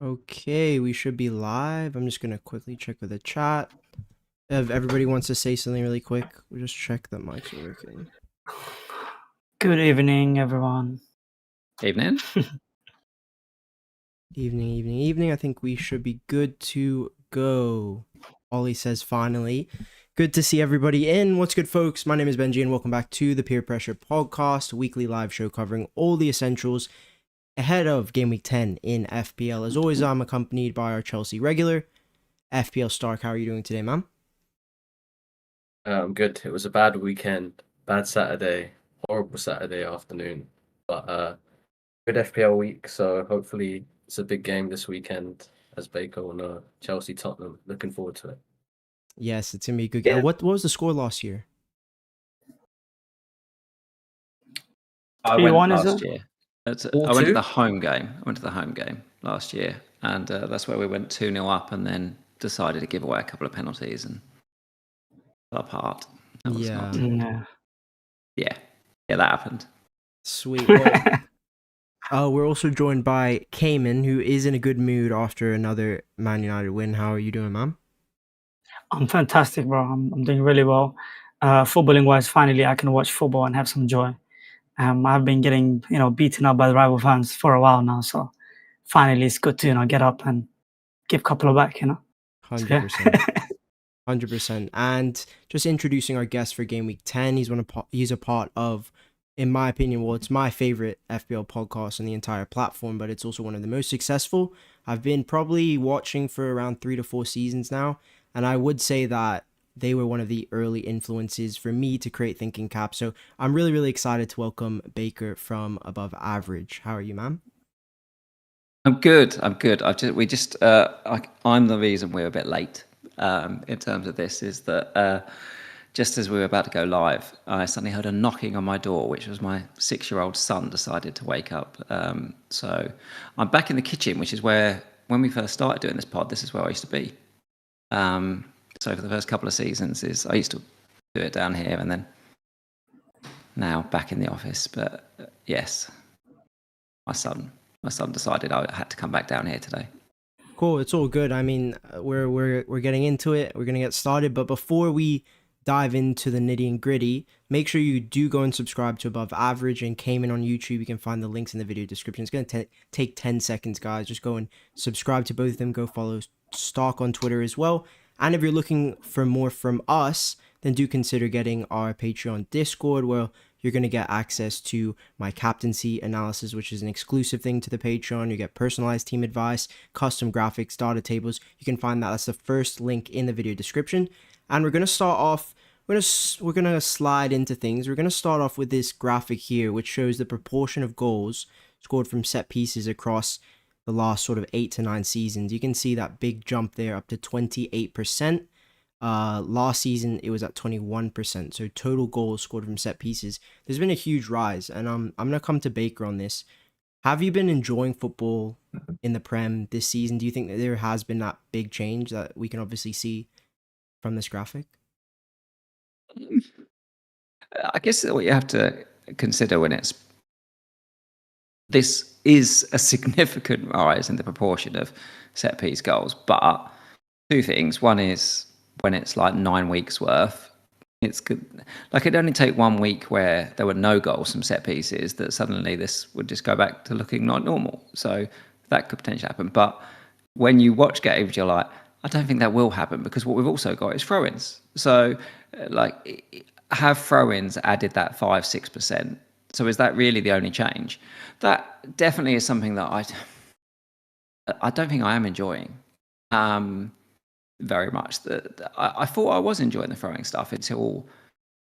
Okay, we should be live. I'm just gonna quickly check with the chat. If everybody wants to say something really quick, we'll just check that mics are working. Good evening, everyone. Evening. Evening. I think we should be good to go. Ollie says finally. Good to see everybody in. What's good, folks? My name is Benjy, and welcome back to the Peer Pressure Podcast, a weekly live show covering all the essentials ahead of Game Week 10 in FPL. As always, I'm accompanied by our Chelsea regular, FPL Stark. How are you doing today, ma'am? I'm good. It was a bad weekend, bad Saturday, horrible Saturday afternoon, but good FPL week. So hopefully it's a big game this weekend as Baker on Chelsea Tottenham. Looking forward to it. Yes, it's gonna be a good game. Yeah. What was the score last year? I went 3-1, is last it? year. All I went to two? the home game. I went to the home game last year, and that's where we went 2-0 up, and then decided to give away a couple of penalties and fell apart. That was Yeah. not. Yeah. Yeah, that happened. Sweet. Well, we're also joined by Kayman, who is in a good mood after another Man United win. How are you doing, ma'am? I'm fantastic, bro. I'm doing really well. Footballing wise, finally I can watch football and have some joy. I've been getting, beaten up by the rival fans for a while now, so finally it's good to, get up and give a couple of back, 100%. 100%. And just introducing our guest for Game Week 10. He's a part of, in my opinion, well, it's my favorite FPL podcast on the entire platform, but it's also one of the most successful. I've been probably watching for around 3 to 4 seasons now, and I would say that they were one of the early influences for me to create Thinking Cap. So I'm really, really excited to welcome Baker from Above Average. How are you, ma'am? I'm good. I'm the reason we're a bit late in terms of this is that just as we were about to go live, I suddenly heard a knocking on my door, which was my 6-year-old son decided to wake up. So I'm back in the kitchen, which is where, when we first started doing this pod, this is where I used to be. So for the first couple of seasons, I used to do it down here, and then now back in the office. But yes, my son decided I had to come back down here today. Cool, it's all good. I mean, we're getting into it. We're gonna get started, but before we dive into the nitty and gritty, make sure you do go and subscribe to Above Average and Kayman on YouTube. You can find the links in the video description. It's gonna take 10 seconds, guys. Just go and subscribe to both of them. Go follow Stark on Twitter as well. And if you're looking for more from us, then do consider getting our Patreon Discord, where you're going to get access to my captaincy analysis, which is an exclusive thing to the Patreon. You get personalized team advice, custom graphics, data tables. You can find that. That's the first link in the video description. And we're going to start off, we're going to slide into things. We're going to start off with this graphic here, which shows the proportion of goals scored from set pieces across the last sort of 8 to 9 seasons. You can see that big jump there up to 28%. Last season it was at 21%. So total goals scored from set pieces, there's been a huge rise. And I'm gonna come to Baker on this. Have you been enjoying football in the Prem this season? Do you think that there has been that big change that we can obviously see from this graphic? I guess what you have to consider this is a significant rise in the proportion of set piece goals, but two things. One is when it's like 9 weeks worth, it's good. Like, it'd only take 1 week where there were no goals from set pieces that suddenly this would just go back to looking like normal. So that could potentially happen. But when you watch games, you're like, I don't think that will happen, because what we've also got is throw-ins. So have throw-ins added that 5-6%? So is that really the only change? That definitely is something that I don't think I am enjoying very much. I thought I was enjoying the throwing stuff until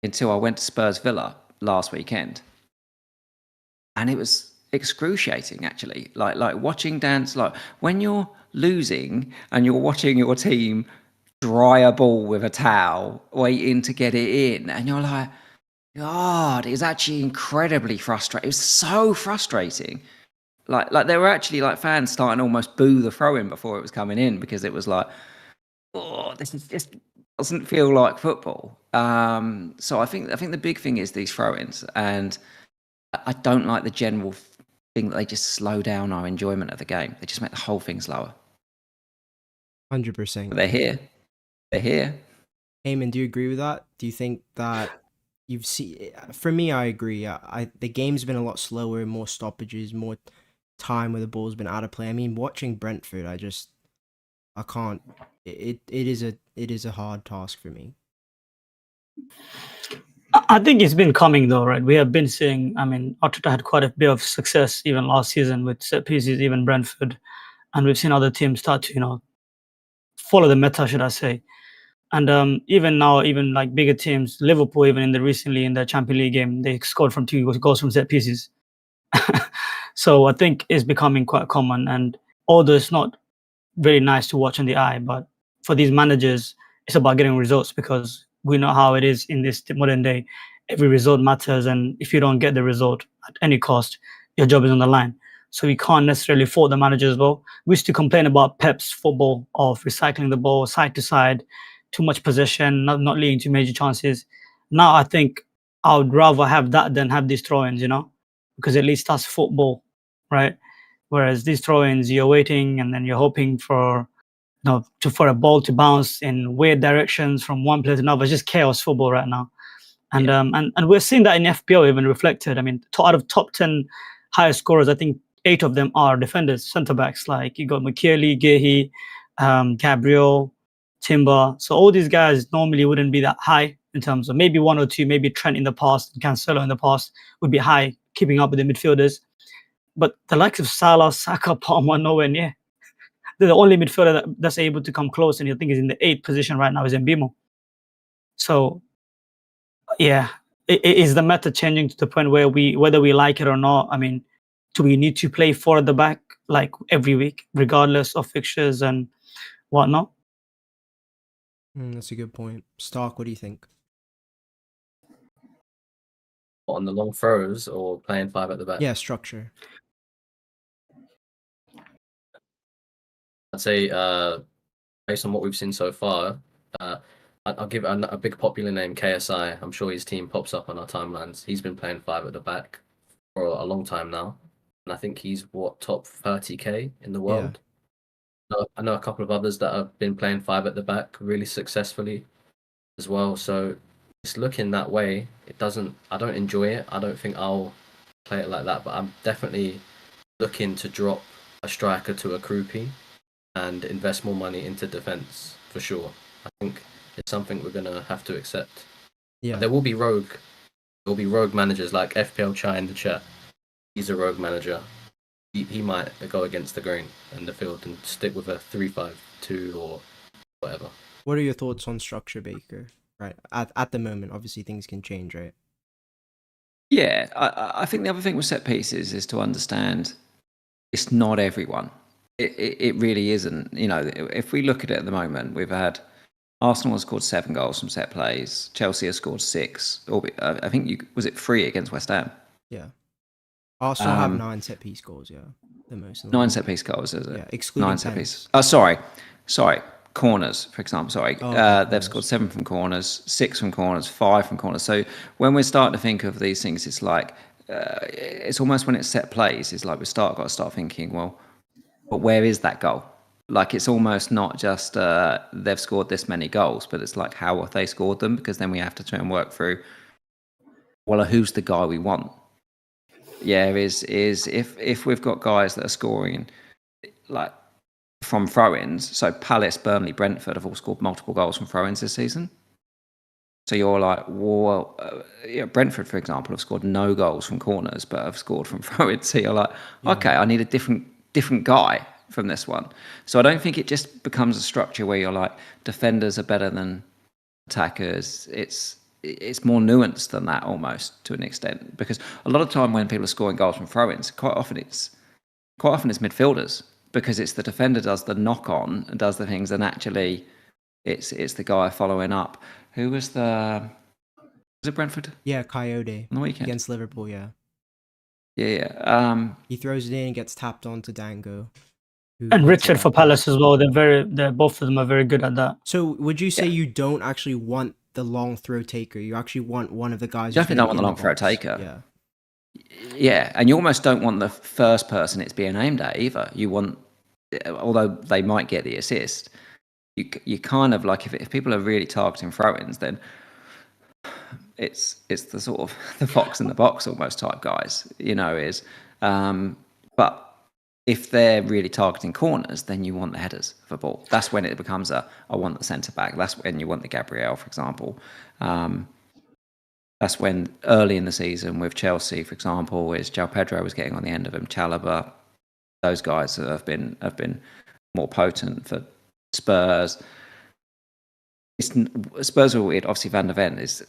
I went to Spurs Villa last weekend, and it was excruciating, actually. Like watching dance, like when you're losing and you're watching your team dry a ball with a towel, waiting to get it in, and you're like, God, it's actually incredibly frustrating. It was so frustrating. Like there were actually like fans starting to almost boo the throw-in before it was coming in, because it was like, oh, this is just doesn't feel like football. So I think the big thing is these throw-ins, and I don't like the general think that they just slow down our enjoyment of the game. They just make the whole thing slower. 100%. But they're here. They're here. Kayman, do you agree with that? Do you think that you've seen? For me, I agree. The game's been a lot slower, more stoppages, more time where the ball's been out of play. I mean, watching Brentford, I can't. It is a hard task for me. I think it's been coming though, right? We have been seeing. I mean, Arteta had quite a bit of success even last season with set pieces, even Brentford, and we've seen other teams start to follow the meta, should I say? And even now, even like bigger teams, Liverpool, even in the Champions League game, they scored from 2 goals from set pieces. So I think it's becoming quite common. And although it's not very nice to watch on the eye, but for these managers, it's about getting results, because we know how it is in this modern day. Every result matters, and if you don't get the result at any cost, your job is on the line. So we can't necessarily fault the managers as well. We used to complain about Pep's football of recycling the ball side to side, too much possession, not leading to major chances. Now I think I would rather have that than have these throw-ins, because at least that's football, right? Whereas these throw-ins, you're waiting and then you're hoping for for a ball to bounce in weird directions from one player to another. It's just chaos football right now. And and we're seeing that in FPL even reflected. I mean, out of top 10 highest scorers, I think 8 of them are defenders, centre backs. Like you got McKeely, Gehi, Gabriel, Timber. So all these guys normally wouldn't be that high in terms of, maybe 1 or 2, maybe Trent in the past, Cancelo in the past would be high, keeping up with the midfielders. But the likes of Salah, Saka, Palmer, nowhere near. The only midfielder that's able to come close, and I think is in the 8th position right now, is Mbeumo. So, yeah, is the meta changing to the point where whether we like it or not? I mean, do we need to play 4 at the back like every week, regardless of fixtures and whatnot? That's a good point. Stark, what do you think? On the long throws or playing 5 at the back? Yeah, structure. I'd say, based on what we've seen so far, I'll give a big popular name, KSI. I'm sure his team pops up on our timelines. He's been playing 5 at the back for a long time now, and I think he's top 30k in the world. I know a couple of others that have been playing 5 at the back really successfully as well. So it's looking that way. I don't enjoy it. I don't think I'll play it like that, but I'm definitely looking to drop a striker to a croupie and invest more money into defense for sure. I think it's something we're gonna have to accept. Yeah. There will be rogue managers like FPL Chai in the chat. He's a rogue manager. He might go against the grain in the field and stick with a 3-5-2 or whatever. What are your thoughts on structure, Baker? Right, at the moment, obviously things can change, right? Yeah, I think the other thing with set pieces is to understand it's not everyone. It really isn't. If we look at it at the moment, we've had Arsenal has scored 7 goals from set plays. Chelsea has scored 6. I think was it 3 against West Ham? Yeah. Arsenal have 9 set piece goals. Yeah, the most. 9 set piece goals, is it? Yeah, excluding 9 set piece. Oh, sorry. Corners, for example. Sorry, they've scored 7 from corners, 6 from corners, 5 from corners. So when we're starting to think of these things, it's like it's almost when it's set plays. It's like got to start thinking, well, but where is that goal? Like it's almost not just they've scored this many goals, but it's like how have they scored them? Because then we have to try and work through. Well, who's the guy we want? Yeah, is if we've got guys that are scoring like from throw-ins, so Palace, Burnley, Brentford have all scored multiple goals from throw-ins this season. So you're like, well, Brentford, for example, have scored no goals from corners, but have scored from throw-ins. So you're like, okay, I need a different guy from this one. So I don't think it just becomes a structure where you're like, defenders are better than attackers. It's more nuanced than that almost to an extent, because a lot of time when people are scoring goals from throw-ins, quite often it's midfielders, because it's the defender does the knock on and does the things, and actually it's the guy following up. Who was was it Brentford? Yeah, Coyote on the weekend against Liverpool. Yeah. He throws it in and gets tapped onto Dango. And Richard for Palace as well. They're both of them are very good at that. So would you say you don't actually want the long throw taker? You actually want one of the guys. Definitely don't want the long throw taker. Yeah. Yeah, and you almost don't want the first person it's being aimed at either. You want, although they might get the assist, you kind of like if people are really targeting throw-ins, then it's the sort of the fox in the box almost type guys, but if they're really targeting corners, then you want the headers for ball. That's when it becomes I want the centre back. That's when you want the Gabriel, for example. That's when early in the season with Chelsea, for example, is João Pedro was getting on the end of him, Chalobah. Those guys have been more potent for Spurs. Spurs are weird. Obviously, Van der Ven is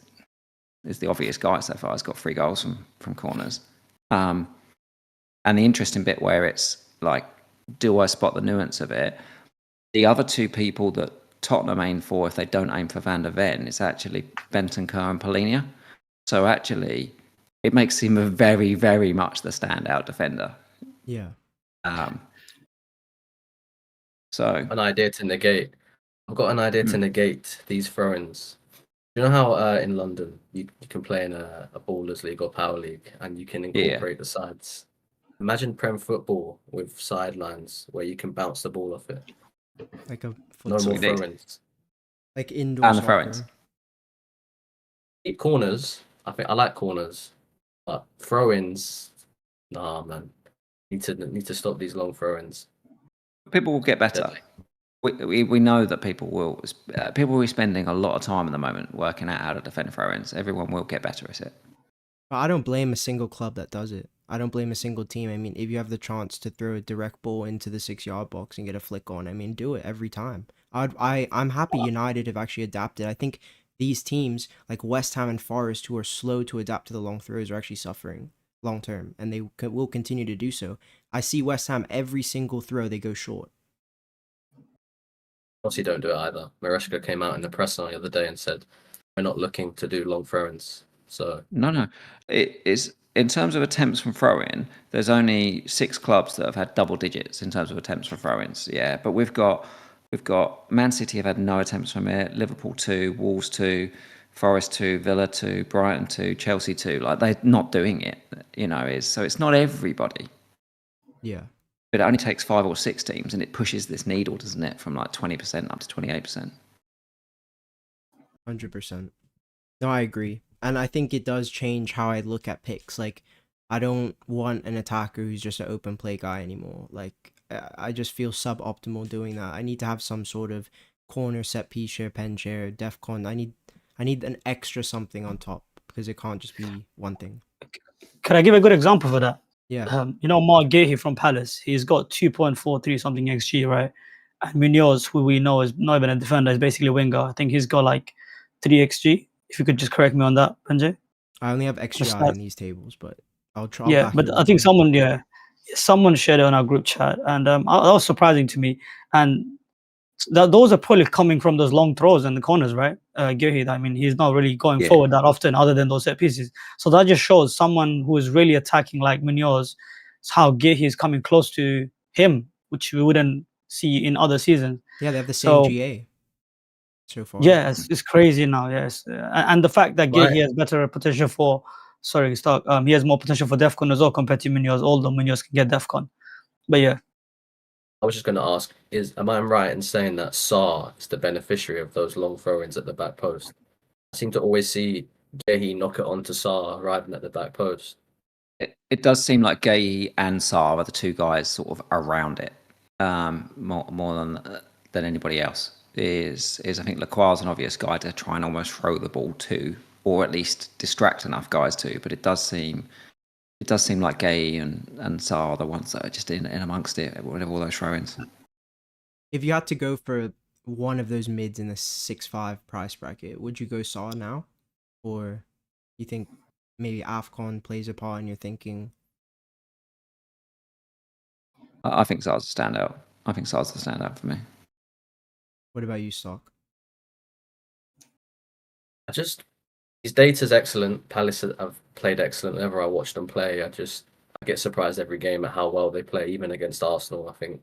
the obvious guy so far. He's got 3 goals from corners. And the interesting bit where it's like, do I spot the nuance of it? The other 2 people that Tottenham aim for, if they don't aim for Van der Ven, is actually Bentancur and Polinia. So actually, it makes him a very, very much the standout defender. Yeah. So an idea to negate. I've got an idea to negate these throw-ins. You know how in London you can play in a Ballers League or Power League, and you can incorporate the sides. Imagine Prem football with sidelines where you can bounce the ball off it. Like a No futsal. more throw-ins. Like indoor and the soccer. throw-ins. Keep corners. I think I like corners, but throw-ins, nah, man. Need to stop these long throw-ins. People will get better. We know that people will be spending a lot of time at the moment working out how to defend throw-ins. Everyone will get better at it. But I don't blame a single club that does it. I don't blame a single team. I mean, if you have the chance to throw a direct ball into the 6-yard box and get a flick on, I mean, do it every time. I'm happy United have actually adapted. I think these teams like West Ham and Forest, who are slow to adapt to the long throws, are actually suffering long term, and they will continue to do so. I see West Ham every single throw they go short. Chelsea don't do it either. Maresca came out in the press the other day and said, we're not looking to do long throw-ins. So No. It is, in terms of attempts from throw-in, there's only 6 clubs that have had double digits in terms of attempts from throw-ins. Yeah, but we've got Man City have had no attempts from it, Liverpool 2, Wolves 2, Forest 2, Villa 2, Brighton 2, Chelsea 2. Like, they're not doing it, so it's not everybody. Yeah. But it only takes 5 or 6 teams, and it pushes this needle, doesn't it, from like 20% up to 28%. 100%. No, I agree. And I think it does change how I look at picks. Like, I don't want an attacker who's just an open play guy anymore. Like, I just feel suboptimal doing that. I need to have some sort of corner, set piece share, pen share, defcon. I need an extra something on top, because it can't just be one thing. Can I give a good example for that? Yeah. Mark Gahey from Palace, he's got 2.43 something XG, right? And Munoz, who we know is not even a defender, is basically a winger. I think he's got like 3 XG. If you could just correct me on that, Benjy. I only have XGI in these tables, but I'll try. Yeah, but I think someone shared it on our group chat, and that was surprising to me. And those are probably coming from those long throws in the corners, right? Gahey, I mean, he's not really going forward that often, other than those set pieces. So that just shows someone who is really attacking like Munoz, how Gahey is coming close to him, which we wouldn't see in other seasons. Yeah, they have the same GA so far. Yeah, it's crazy now. Yes, and the fact that Gahey has better potential for, he has more potential for defcon as well compared to Munoz. Although Munoz can get defcon, but yeah. I was just going to ask, am I right in saying that Sarr is the beneficiary of those long throw-ins at the back post? I seem to always see Gahey knock it onto Sarr arriving at the back post. It does seem like Gahey and Sarr are the 2 guys sort of around it, more than anybody else. Is I think Lacroix's an obvious guy to try and almost throw the ball to, or at least distract enough guys to. But it does seem like Gahey and Sarr are the ones that are just in amongst it with all those throw-ins. If you had to go for one of those mids in the 6-5 price bracket, would you go Sarr now? Or you think maybe AFCON plays a part in your thinking? I think Sarr's a standout. I think Sarr's the standout for me. What about you, Stock? His data's excellent. Palace have played excellent. Whenever I watch them play, I get surprised every game at how well they play, even against Arsenal. I think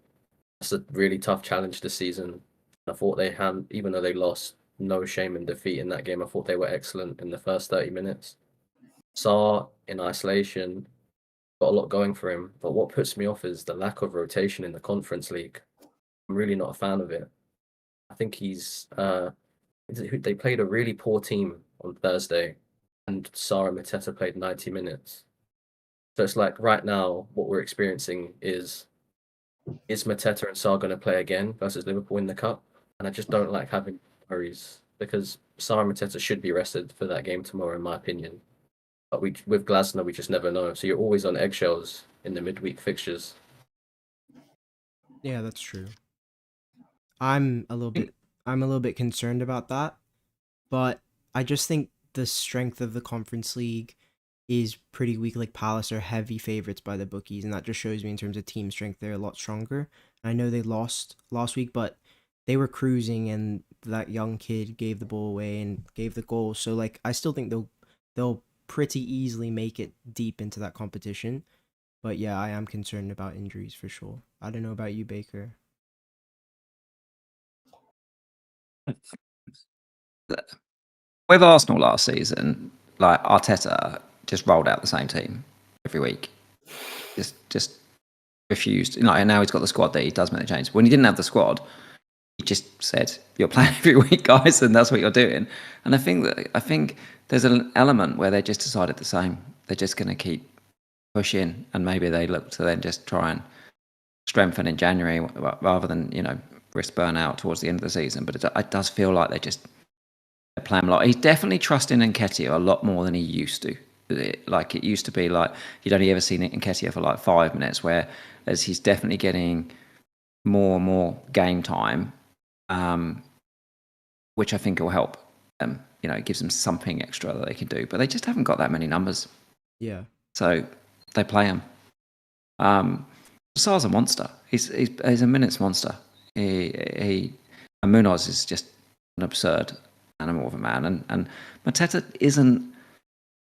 it's a really tough challenge this season. I thought they had, even though they lost, no shame in defeat in that game. I thought they were excellent in the first 30 minutes. Sarr in isolation got a lot going for him, but what puts me off is the lack of rotation in the Conference League. I'm really not a fan of it. I think they played a really poor team on Thursday, and Sarr and Mateta played 90 minutes. So it's like right now, what we're experiencing is Mateta and Sarr going to play again versus Liverpool in the Cup? And I just don't like having worries because Sarr and Mateta should be rested for that game tomorrow, in my opinion. But with Glasner, we just never know. So you're always on eggshells in the midweek fixtures. Yeah, that's true. I'm a little bit concerned about that, but I just think the strength of the Conference League is pretty weak. Like Palace are heavy favorites by the bookies, and that just shows me in terms of team strength they're a lot stronger. I know they lost last week, but they were cruising, and that young kid gave the ball away and gave the goal. So like I still think they'll pretty easily make it deep into that competition. But yeah, I am concerned about injuries for sure. I don't know about you, Baker. With Arsenal last season, like Arteta just rolled out the same team every week. Just refused. And now he's got the squad that he does make the changes. When he didn't have the squad, he just said, "You're playing every week, guys, and that's what you're doing." And I think there's an element where they just decided the same. They're just going to keep pushing, and maybe they look to then just try and strengthen in January rather than risk burnout towards the end of the season. But it does feel like they're playing a lot. He's definitely trusting Nketiah a lot more than he used to. Like it used to be like you'd only ever seen Nketiah for like 5 minutes, whereas he's definitely getting more and more game time, which I think will help them. It gives them something extra that they can do, but they just haven't got that many numbers. Yeah. So they play him. Sarr's a monster. He's a minutes monster. And Munoz is just an absurd animal of a man, and Mateta isn't.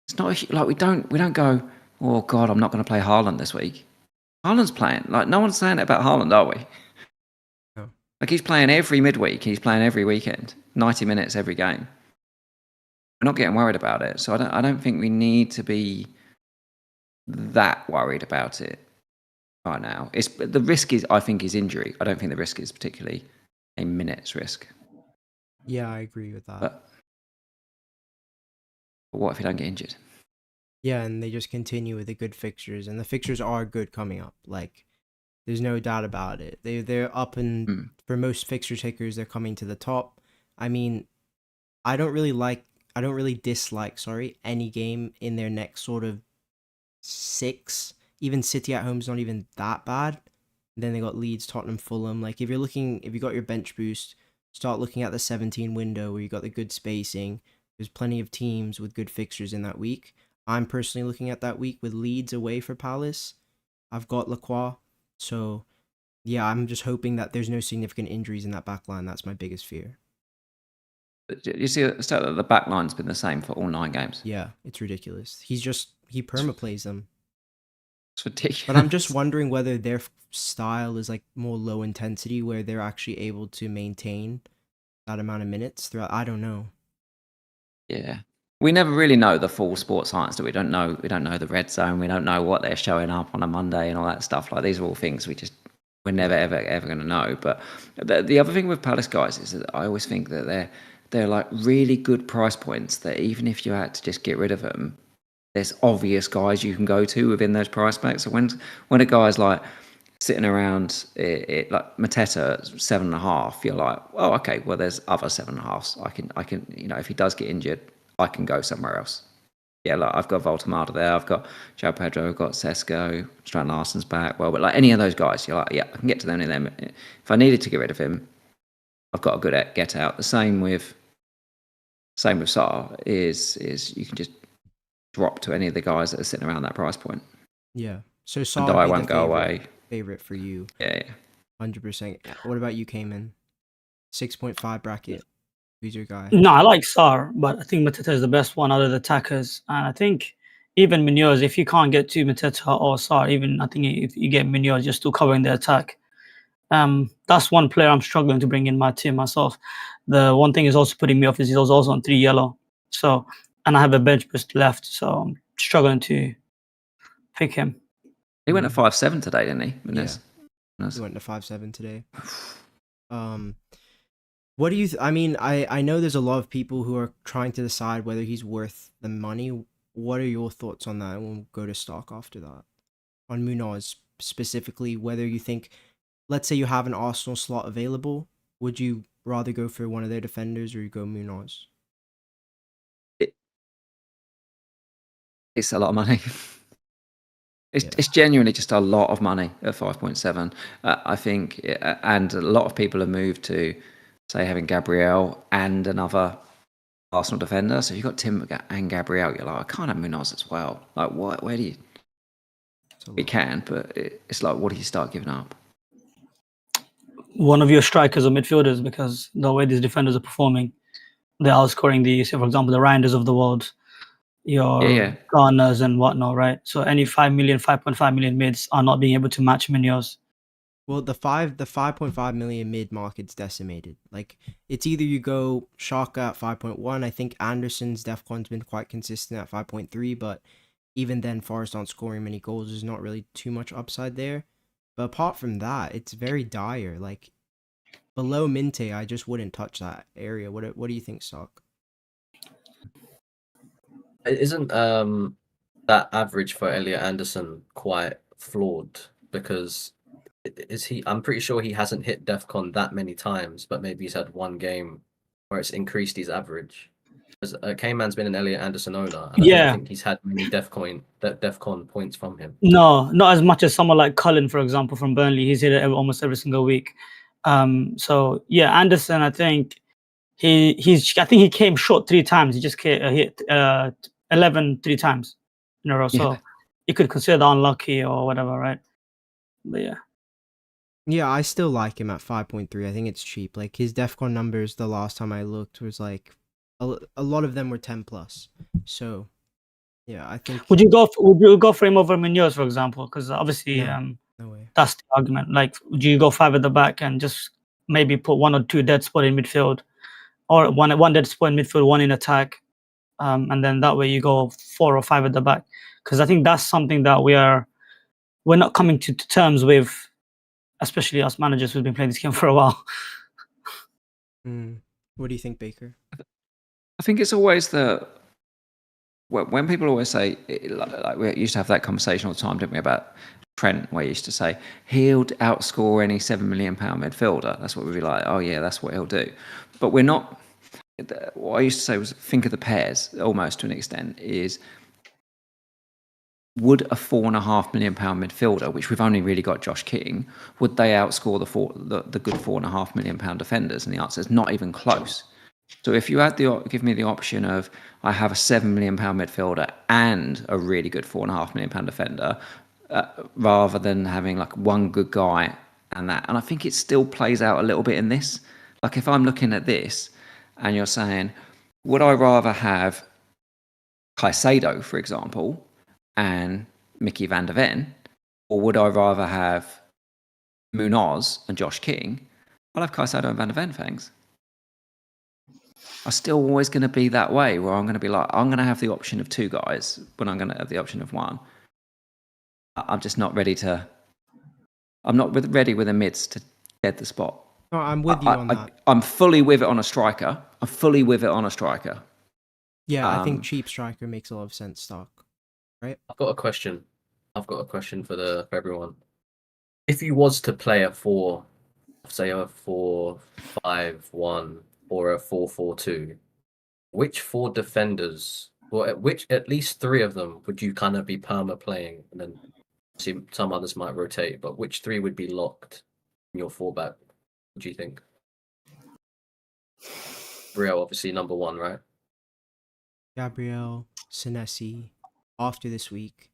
It's not like we don't go, oh God, I'm not going to play Haaland this week. Haaland's playing. Like no one's saying it about Haaland, are we? No. Like he's playing every midweek. He's playing every weekend, 90 minutes every game. We're not getting worried about it, so I don't think we need to be that worried about it right now. The risk is, I think, is injury. I don't think the risk is particularly a minutes risk. Yeah, I agree with that. But what if you don't get injured? Yeah, and they just continue with the good fixtures, and the fixtures are good coming up. Like, there's no doubt about it. They're up, and for most fixture takers, they're coming to the top. I mean, I don't really dislike, any game in their next sort of 6. Even City at home is not even that bad. And then they got Leeds, Tottenham, Fulham. Like if you got your bench boost, start looking at the 17 window where you got the good spacing. There's plenty of teams with good fixtures in that week. I'm personally looking at that week with Leeds away for Palace. I've got Lacroix. So yeah, I'm just hoping that there's no significant injuries in that back line. That's my biggest fear. You see that the back line's been the same for all 9 games. Yeah, it's ridiculous. He permaplays them. It's ridiculous. But I'm just wondering whether their style is like more low intensity, where they're actually able to maintain that amount of minutes throughout. I don't know. Yeah, we never really know the full sports science. We don't know the red zone. We don't know what they're showing up on a Monday and all that stuff. Like these are all things we're never ever going to know. But the other thing with Palace guys is that I always think that they're like really good price points that even if you had to just get rid of them, there's obvious guys you can go to within those price packs. So when a guy's like sitting around like Mateta 7.5, you're like, oh, okay, well there's other 7.5s. I can if he does get injured, I can go somewhere else. Yeah, like I've got Voltemada there, I've got João Pedro, I've got Sesko, Stratton Larson's back. Well, but like any of those guys, you're like, yeah, I can get to any of them. If I needed to get rid of him, I've got a good get out. The same with Sarr is you can just drop to any of the guys that are sitting around that price point. Yeah. So Sarr and I won't go away. Favorite for you. Yeah. 100%. What about you, Kayman? 6.5 bracket. Who's your guy? No, I like Sarr, but I think Mateta is the best one out of the attackers. And I think even Munoz, if you can't get to Mateta or Sarr, even I think if you get Munoz, you're still covering the attack. That's one player I'm struggling to bring in my team myself. The one thing is also putting me off is he's also on 3 yellow. So, and I have a bench boost left, so I'm struggling to pick him. He went at 5.7 today, didn't he? Yeah. He went to 5.7 today. What do you? I mean, I know there's a lot of people who are trying to decide whether he's worth the money. What are your thoughts on that? And we'll go to stock after that. On Munoz specifically, whether you think, let's say you have an Arsenal slot available, would you rather go for one of their defenders or you go Munoz? It's a lot of money. It's genuinely just a lot of money at 5.7. I think, and a lot of people have moved to, say, having Gabriel and another Arsenal defender. So you've got Timber and Gabriel. You're like, I can't have Munoz as well. Like, what? Where do you? You can, but it's like, what do you start giving up? One of your strikers or midfielders, because the way these defenders are performing, they're outscoring the, say, for example, the Reinders of the world, your Garners and whatnot, right? So any 5.5 million mids are not being able to match Munoz. Well, the 5.5 million mid market's decimated. Like, it's either you go Shaka at 5.1. I think Anderson's DEFCON's been quite consistent at 5.3, but even then, Forest aren't scoring many goals. There's not really too much upside there. But apart from that, it's very dire. Like, below Minte, I just wouldn't touch that area. What do you think, Sock? Isn't that average for Elliot Anderson quite flawed? Because is he? I'm pretty sure he hasn't hit DEFCON that many times, but maybe he's had one game where it's increased his average. Because Kayman's been an Elliot Anderson owner, and I don't think he's had many DEFCON points from him. No, not as much as someone like Cullen, for example, from Burnley. He's hit it almost every single week. So yeah, Anderson, I think he came short 3 times. He just hit 11 3 times in a row. So you could consider that unlucky or whatever, right? But yeah. Yeah, I still like him at 5.3. I think it's cheap. Like, his DEFCON numbers the last time I looked was like a lot of them were 10 plus. So yeah, I think. Would you go for him over Munoz, for example? Because obviously no way. That's the argument. Like, would you go 5 at the back and just maybe put 1 or 2 dead spot in midfield, or one dead spot in midfield, 1 in attack, and then that way you go 4 or 5 at the back? Because I think that's something that we're not coming to terms with, especially us managers who've been playing this game for a while. What do you think, Baker? I think it's always when people always say, like we used to have that conversation all the time, didn't we, about Trent, where he used to say he'll outscore any £7 million midfielder. That's what we'd be like, oh yeah, that's what he'll do. But we're not. What I used to say was, think of the pairs almost to an extent, is would a £4.5 million midfielder, which we've only really got Josh King, would they outscore the good £4.5 million defenders? And the answer is not even close. So if you had give me the option of, I have a £7 million midfielder and a really good £4.5 million defender, rather than having like one good guy and that. And I think it still plays out a little bit in this. Like, if I'm looking at this and you're saying, would I rather have Caicedo, for example, and Mickey van der Ven, or would I rather have Munoz and Josh King? I'll have Caicedo and van der Ven, thanks. I'm still always going to be that way, where I'm going to be like, I'm going to have the option of 2 guys when I'm going to have the option of 1. I'm just not ready to. I'm not ready with the mids to get the spot. No, I'm with you on that. I'm fully with it on a striker. Yeah, I think cheap striker makes a lot of sense. Stock, right? I've got a question for everyone. If you was to play a 4, say a 4-5-1 or a 4-4-2, which 4 defenders, or which at least 3 of them, would you kind of be perma playing, and then see some others might rotate, but which 3 would be locked in your 4-back? What do you think? Gabriel, obviously number 1, right? Gabriel, Senesi. After this week,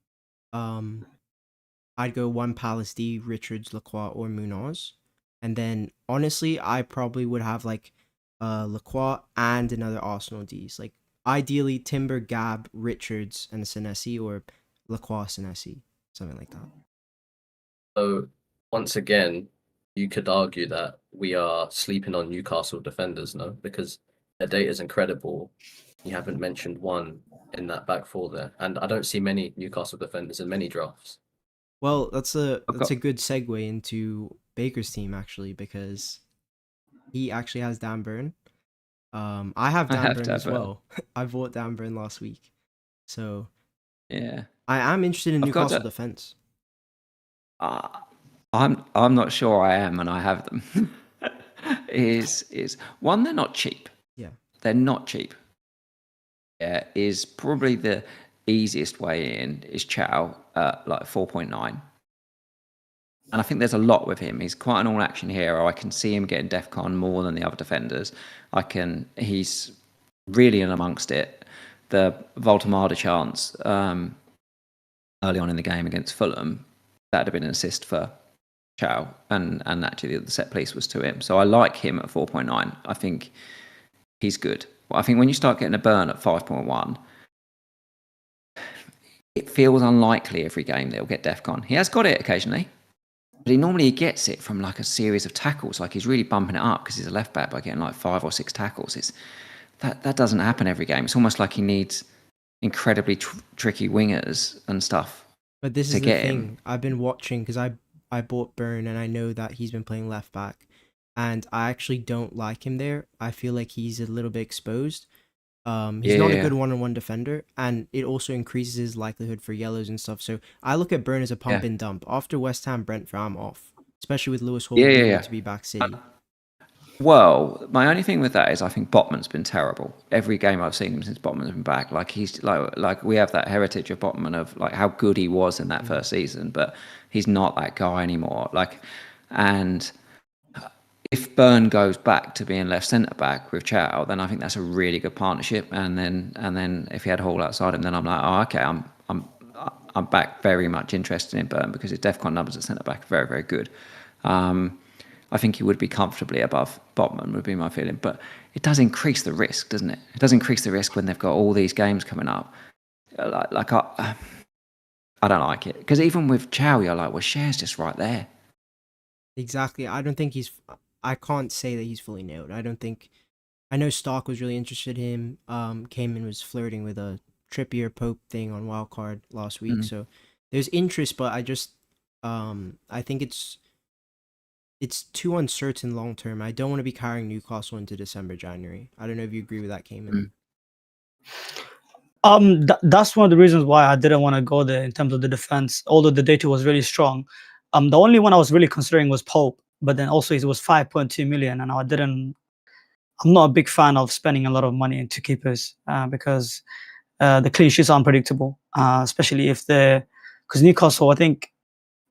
I'd go 1 Palace D, Richards, Lacroix, or Munoz. And then, honestly, I probably would have, like, Lacroix and another Arsenal D's. Like, ideally, Timber, Gab, Richards, and Senesi, or Lacroix, Senesi. Something like that. So, once again, you could argue that we are sleeping on Newcastle defenders, no? Because their data is incredible. You haven't mentioned one in that back four there, and I don't see many Newcastle defenders in many drafts. Well, that's a I've got good segue into Baker's team actually, because he actually has Dan Burn. I have I Dan have Burn to as have well. I bought Dan Burn last week, so yeah. I am interested in I've got Newcastle to. defense. Uh, I'm not sure I am, and I have them. Is one, they're not cheap. Yeah, They're not cheap. Yeah, is probably the easiest way in is Chow at like 4.9. And I think there's a lot with him. He's quite an all-action hero. I can see him getting DEFCON more than the other defenders. He's really in amongst it. The Voltamada chance early on in the game against Fulham, that'd have been an assist for Chow, and actually the set piece was to him. So I like him at 4.9. I think he's good. But I think when you start getting a burn at 5.1, it feels unlikely every game that he'll get DEFCON. He has got it occasionally, but he normally gets it from like a series of tackles. Like he's really bumping it up because he's a left back by getting like 5 or 6 tackles. That doesn't happen every game. It's almost like he needs incredibly tricky wingers and stuff but this to is the get thing. him. I've been watching because I bought Burn and I know that he's been playing left back, and I actually don't like him there. I feel like he's a little bit exposed. He's not a Yeah, good one-on-one defender, and it also increases his likelihood for yellows and stuff. So I look at Burn as a pump yeah, and dump. After West Ham, Brentford, I'm off, especially with Lewis Hall yeah, yeah, rumored yeah. to be back City. Well, my only thing with that is I think Botman's been terrible. Every game I've seen him since Botman's been back, like he's like we have that heritage of Botman of like how good he was in that first season, but he's not that guy anymore. Like, and if Burn goes back to being left centre back with Chow, then I think that's a really good partnership. And then if he had Hall outside him, then I'm like, oh, okay, I'm back very much interested in Burn because his DEFCON numbers at centre back are very, very good. I think he would be comfortably above Botman, would be my feeling. But it does increase the risk, doesn't it? It does increase the risk when they've got all these games coming up. I don't like it. Because even with Chow, you're like, well, Cher's just right there. Exactly. I don't think he's. I can't say that he's fully nailed. I don't think. I know Stark was really interested in him. Kayman was flirting with a Trippier Pope thing on Wildcard last week. So there's interest, but I think it's too uncertain long term. I don't want to be carrying Newcastle into December, January. I don't know if you agree with that, Kayman. That's one of the reasons why I didn't want to go there in terms of the defense, although the data was really strong. The only one I was really considering was Pope, but then also it was 5.2 million, and I'm not a big fan of spending a lot of money into keepers because the clean sheets are unpredictable, especially because Newcastle, I think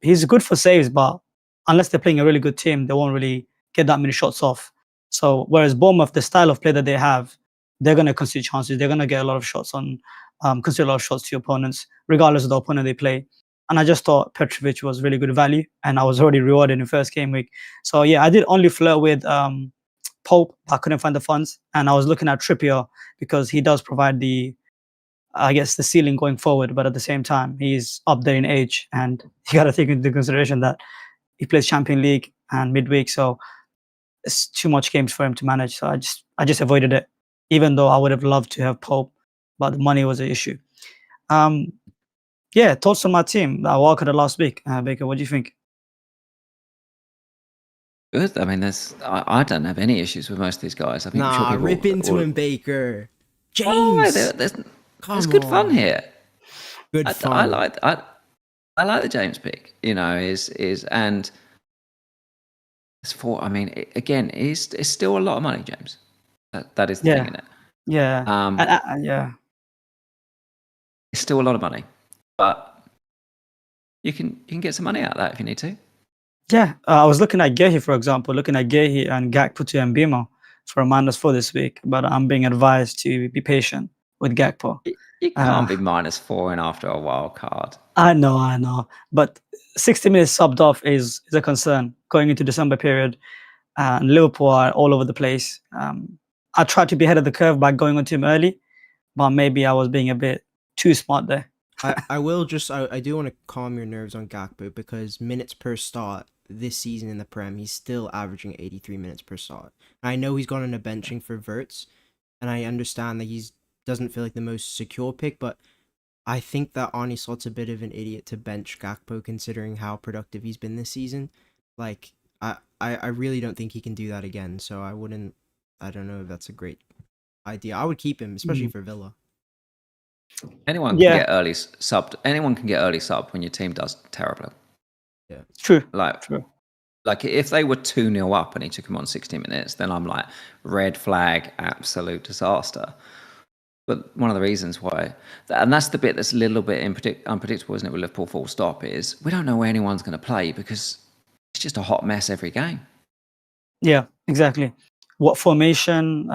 he's good for saves, but unless they're playing a really good team, they won't really get that many shots off. So whereas Bournemouth, the style of play that they have, they're going to concede chances. They're going to get a lot of shots concede a lot of shots to opponents, regardless of the opponent they play. And I just thought Petrovic was really good value, and I was already rewarded in first game week. So yeah, I did only flirt with Pope. I couldn't find the funds, and I was looking at Trippier because he does provide the ceiling going forward, but at the same time, he's up there in age, and you got to take into consideration that he plays Champions League and midweek, so it's too much games for him to manage. So I just avoided it, even though I would have loved to have Pope, but the money was an issue. Yeah, thoughts on my team that I walked at last week. Baker, what do you think? Good. I mean, I don't have any issues with most of these guys. I think I'm sure Nah, people rip into him, Baker. James, there's come good fun on. here. Good I fun. like the James pick. You know, and it's for. I mean, again, it's still a lot of money, James. That is the thing Yeah, in it. yeah, yeah. It's still a lot of money, but you can get some money out of that if you need to. Yeah, I was looking at Gehi, for example, looking at Gehi and Gakpo to Mbeumo for a -4 this week, but I'm being advised to be patient with Gakpo. You can't be -4 in after a wild card. I know, but 60 minutes subbed off is a concern going into December period, and Liverpool are all over the place. I tried to be ahead of the curve by going onto him early, but maybe I was being a bit too smart there. I will just I do want to calm your nerves on Gakpo, because minutes per start this season in the Prem, he's still averaging 83 minutes per start. I know he's gone on a benching for Verts, and I understand that he's doesn't feel like the most secure pick, but I think that Arnie Slot's a bit of an idiot to bench Gakpo considering how productive he's been this season. Like, I really don't think he can do that again. So I don't know if that's a great idea. I would keep him, especially for Villa. Anyone can get early subbed. Anyone can get early sub when your team does terribly. Yeah, True. Like if they were 2-0 up and he took him on 60 minutes, then I'm like, red flag, absolute disaster. But one of the reasons why, and that's the bit that's a little bit unpredictable, isn't it, with Liverpool full stop, is we don't know where anyone's going to play because it's just a hot mess every game. Yeah, exactly. What formation,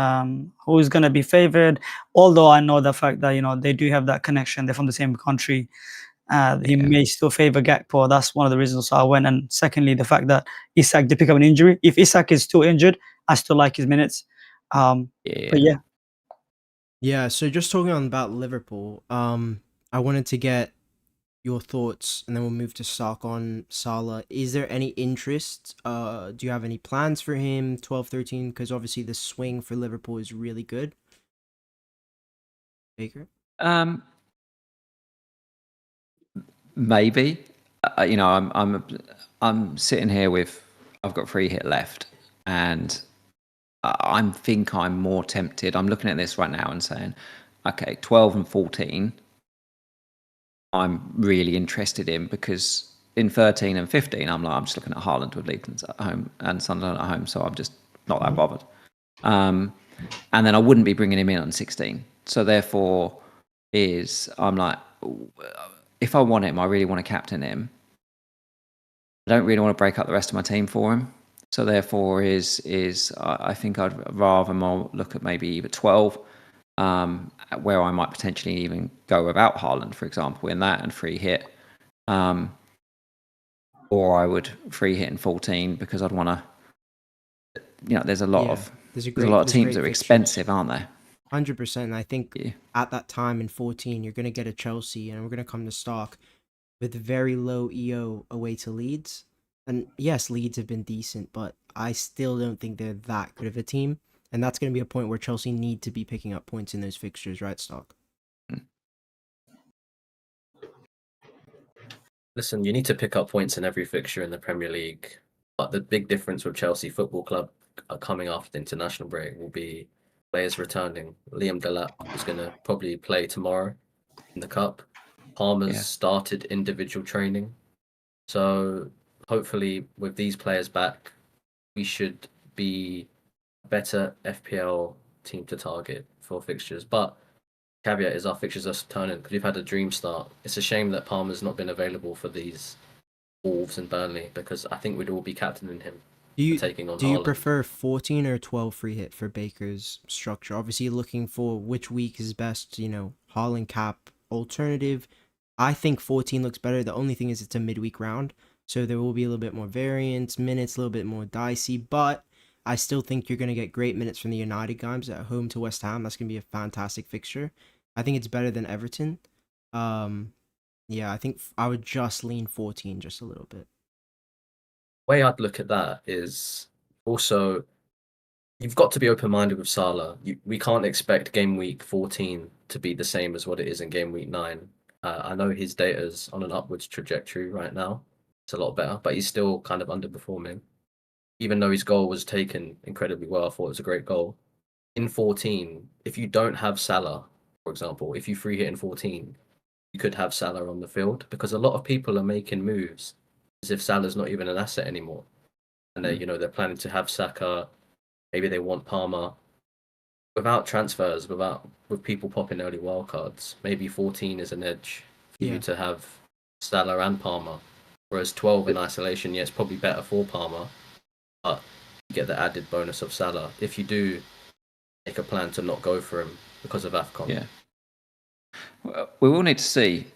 who's going to be favored? Although I know the fact that, they do have that connection. They're from the same country. He may still favor Gakpo. That's one of the reasons I went. And secondly, the fact that Isak did pick up an injury. If Isak is still injured, I still like his minutes. But yeah. Yeah, so just talking on about Liverpool, I wanted to get your thoughts, and then we'll move to stock on Salah. Is there any interest? Do you have any plans for him, 12, 13? Because obviously the swing for Liverpool is really good. Baker? Maybe. I'm sitting here with, I've got 3 hit left, and I think I'm more tempted. I'm looking at this right now and saying, okay, 12 and 14, I'm really interested in, because in 13 and 15, I'm just looking at Haaland with Leeds at home and Sunderland at home, so I'm just not that bothered. And then I wouldn't be bringing him in on 16. So therefore, I'm like, if I want him, I really want to captain him. I don't really want to break up the rest of my team for him. So therefore, I think I'd rather more look at maybe either 12, where I might potentially even go without Haaland, for example, in that, and free hit. Or I would free hit in 14 because I'd want to. There's a lot of teams that are expensive, aren't there? 100%. I think at that time in 14, you're going to get a Chelsea, and we're going to come to stock with very low EO away to Leeds. And yes, Leeds have been decent, but I still don't think they're that good of a team. And that's going to be a point where Chelsea need to be picking up points in those fixtures, right, Stock? Listen, you need to pick up points in every fixture in the Premier League. But the big difference with Chelsea Football Club coming after the international break will be players returning. Liam Delap is going to probably play tomorrow in the Cup. Palmer's started individual training. So hopefully with these players back, we should be a better FPL team to target for fixtures. But caveat is our fixtures are turning because we've had a dream start. It's a shame that Palmer's not been available for these Wolves and Burnley, because I think we'd all be captaining him. Do you prefer 14 or 12 free hit for Baker's structure? Obviously, you're looking for which week is best, Haaland cap alternative. I think 14 looks better. The only thing is it's a midweek round, so there will be a little bit more variance, minutes, a little bit more dicey, but I still think you're going to get great minutes from the United games at home to West Ham. That's going to be a fantastic fixture. I think it's better than Everton. I think I would just lean 14 just a little bit. The way I'd look at that is also, you've got to be open-minded with Salah. We can't expect game week 14 to be the same as what it is in game week 9. I know his data's on an upwards trajectory right now. It's a lot better, but he's still kind of underperforming. Even though his goal was taken incredibly well, I thought it was a great goal. In 14, if you don't have Salah, for example, if you free hit in 14, you could have Salah on the field, because a lot of people are making moves as if Salah's not even an asset anymore. And they're planning to have Saka, maybe they want Palmer. Without transfers, with people popping early wildcards, maybe 14 is an edge for you to have Salah and Palmer. Whereas 12 in isolation, it's probably better for Palmer, but you get the added bonus of Salah if you do make a plan to not go for him because of AFCON. Yeah. Well, we will need to see,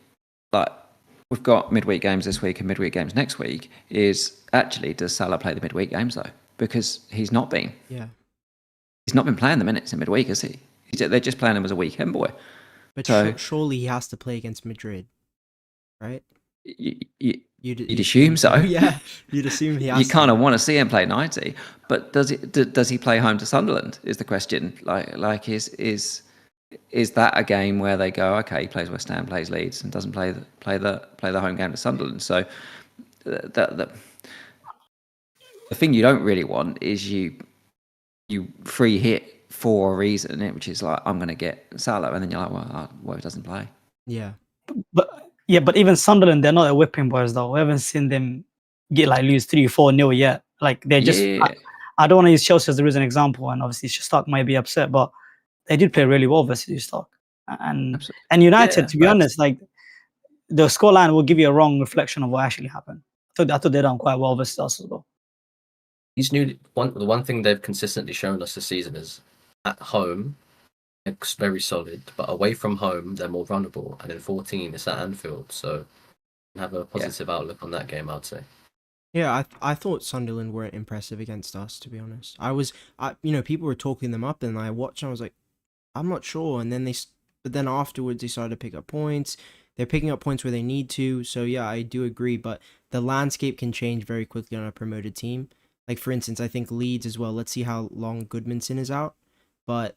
we've got midweek games this week and midweek games next week. Does Salah play the midweek games though? Because he's not been. Yeah. He's not been playing the minutes in midweek, has he? They're just playing him as a weekend boy. But surely he has to play against Madrid, right? You'd assume so. Yeah, you'd assume he has. You kind of want to see him play 90, but does he play home to Sunderland? Is the question. is that a game where they go, okay, he plays West Ham, plays Leeds, and doesn't play the home game to Sunderland? So the thing you don't really want is you free hit for a reason, which is like, I'm going to get Salah, and then you're like, well, he doesn't play. Yeah. But even Sunderland, they're not a whipping boys though. We haven't seen them lose 3-4-0 yet. Like they're just. Yeah. I don't want to use Chelsea as the recent example, and obviously Stock might be upset, but they did play really well versus Stock. And Absolutely. United, to be honest, like the scoreline will give you a wrong reflection of what actually happened. I thought they done quite well versus us as well. The one thing they've consistently shown us this season is at home, it's very solid, but away from home, they're more runnable. And in 14, it's at Anfield, so have a positive outlook on that game, I'd say. Yeah, I thought Sunderland weren't impressive against us, to be honest. People were talking them up, and I watched, and I was like, I'm not sure. And then afterwards, they started to pick up points. They're picking up points where they need to. So yeah, I do agree. But the landscape can change very quickly on a promoted team. Like for instance, I think Leeds as well. Let's see how long Goodmanson is out. But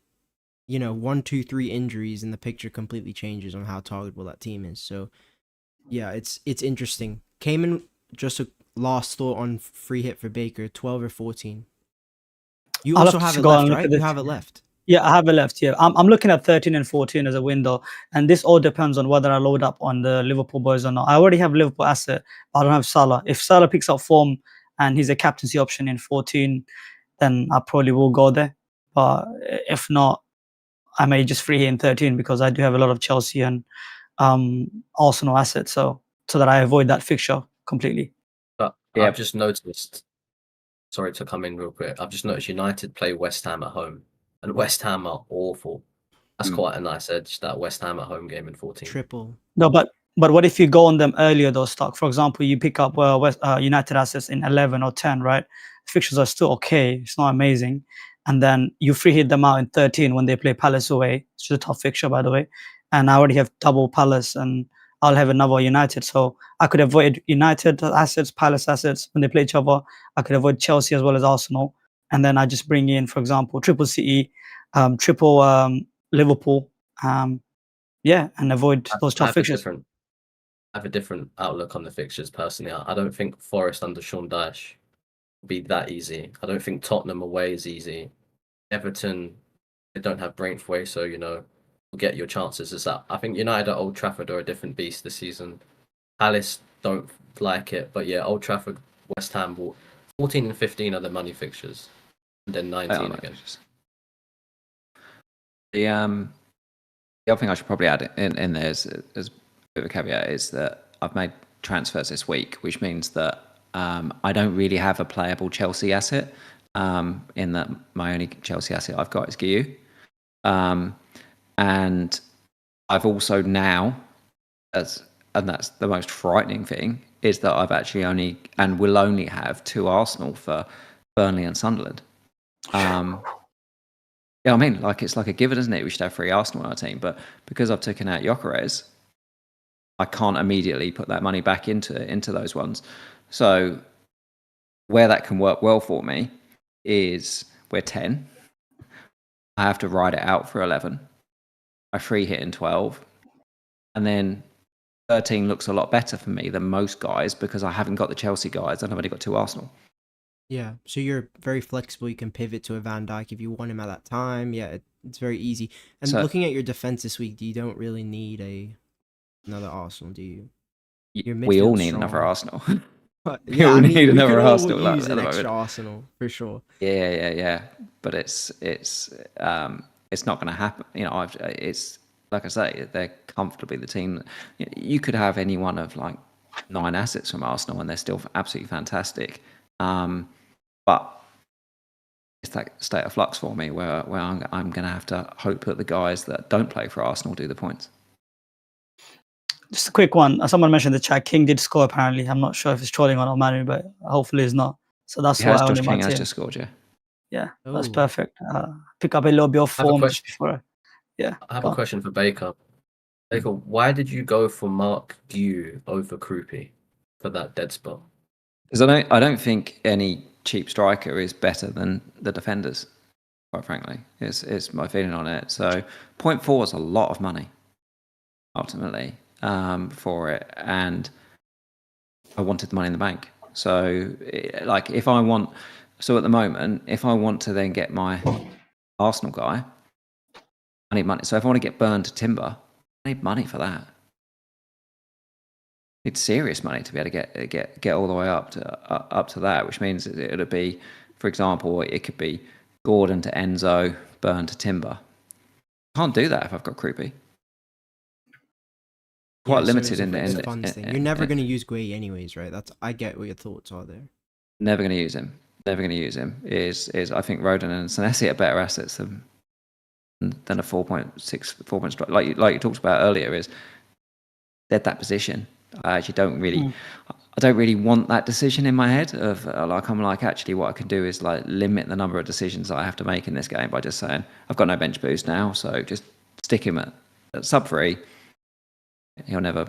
1, 2, 3 injuries, and the picture completely changes on how targetable that team is. So yeah, it's interesting. Kayman, just a last thought on free hit for Baker, 12 or 14. You also have it left, right? You have it left. Yeah, I have it left. Yeah, I'm looking at 13 and 14 as a window, and this all depends on whether I load up on the Liverpool boys or not. I already have Liverpool asset, but I don't have Salah. If Salah picks up form and he's a captaincy option in 14, then I probably will go there. But if not, I may just free hit in 13 because I do have a lot of Chelsea and Arsenal assets, so that I avoid that fixture completely. But I've just noticed. Sorry to come in real quick. I've just noticed United play West Ham at home, and West Ham are awful. That's quite a nice edge, that West Ham at home game in 14. Triple. No, but what if you go on them earlier, those stock? For example, you pick up United assets in 11 or 10, right? Fixtures are still okay. It's not amazing. And then you free hit them out in 13 when they play Palace away. It's just a tough fixture, by the way. And I already have double Palace, and I'll have another United. So I could avoid United assets, Palace assets when they play each other. I could avoid Chelsea as well as Arsenal. And then I just bring in, for example, triple City, triple Liverpool, and avoid those tough fixtures. I have a different outlook on the fixtures personally. I don't think Forest under Sean Dyche will be that easy. I don't think Tottenham away is easy. Everton, they don't have Brentford, so you'll get your chances as that. I think United at Old Trafford are a different beast this season. Palace don't like it, but yeah, Old Trafford, West Ham, 14 and 15 are the money fixtures, and then 19 again. The other thing I should probably add in there as a bit of a caveat is that I've made transfers this week, which means that I don't really have a playable Chelsea asset. In that my only Chelsea asset I've got is GU. And I've also now, and that's the most frightening thing, is that I've actually will only have 2 Arsenal for Burnley and Sunderland. Yeah, I mean, it's like a given, isn't it? We should have 3 Arsenal on our team, but because I've taken out Gyökeres, I can't immediately put that money back into those ones. So where that can work well for me is we're 10. I have to ride it out for 11. I free hit in 12. And then 13 looks a lot better for me than most guys because I haven't got the Chelsea guys and I've only got 2 Arsenal. Yeah, so you're very flexible. You can pivot to a Van Dijk if you want him at that time. Yeah, it's very easy. And so, looking at your defense this week, you don't really need another Arsenal, do you? We all need another Arsenal. We all need another Arsenal. Use an extra Arsenal for sure. Yeah. But it's not going to happen. It's like I say, they're comfortably the team. You could have any one of 9 assets from Arsenal, and they're still absolutely fantastic. But it's that state of flux for me where I'm going to have to hope that the guys that don't play for Arsenal do the points. Just a quick one. Someone mentioned the chat. King did score apparently. I'm not sure if it's trolling or not, Manu, but hopefully it's not. So that's why Josh King has just scored, yeah. Yeah, that's perfect. Pick up a little bit of form just before. I have a question for Baker. Baker, why did you go for Mark Gu over Krupi for that dead spot? Because I don't think any cheap striker is better than the defenders. quite frankly, is my feeling on it. So 0.4 is a lot of money, ultimately, for it. And I wanted the money in the bank. So, like, if I want... So at the moment, if I want to then get my Arsenal guy, I need money. So if I want to get Burned to Timber, I need money for that. It's serious money to be able to get all the way up to that, which means it would be, for example, it could be Gordon to Enzo, Burn to Timber. Can't do that if I've got Croupy. Quite limited in the funds thing. You're never going to use Gueye anyways, right? I get what your thoughts are there. Never going to use him. Never going to use him. Is I think Rodon and Senesi are better assets than a 4.6 strike. Like you talked about earlier, is they're that position. I actually don't really want that decision in my head of actually what I can do is like limit the number of decisions that I have to make in this game by just saying I've got no bench boost now, so just stick him at sub 3. He'll never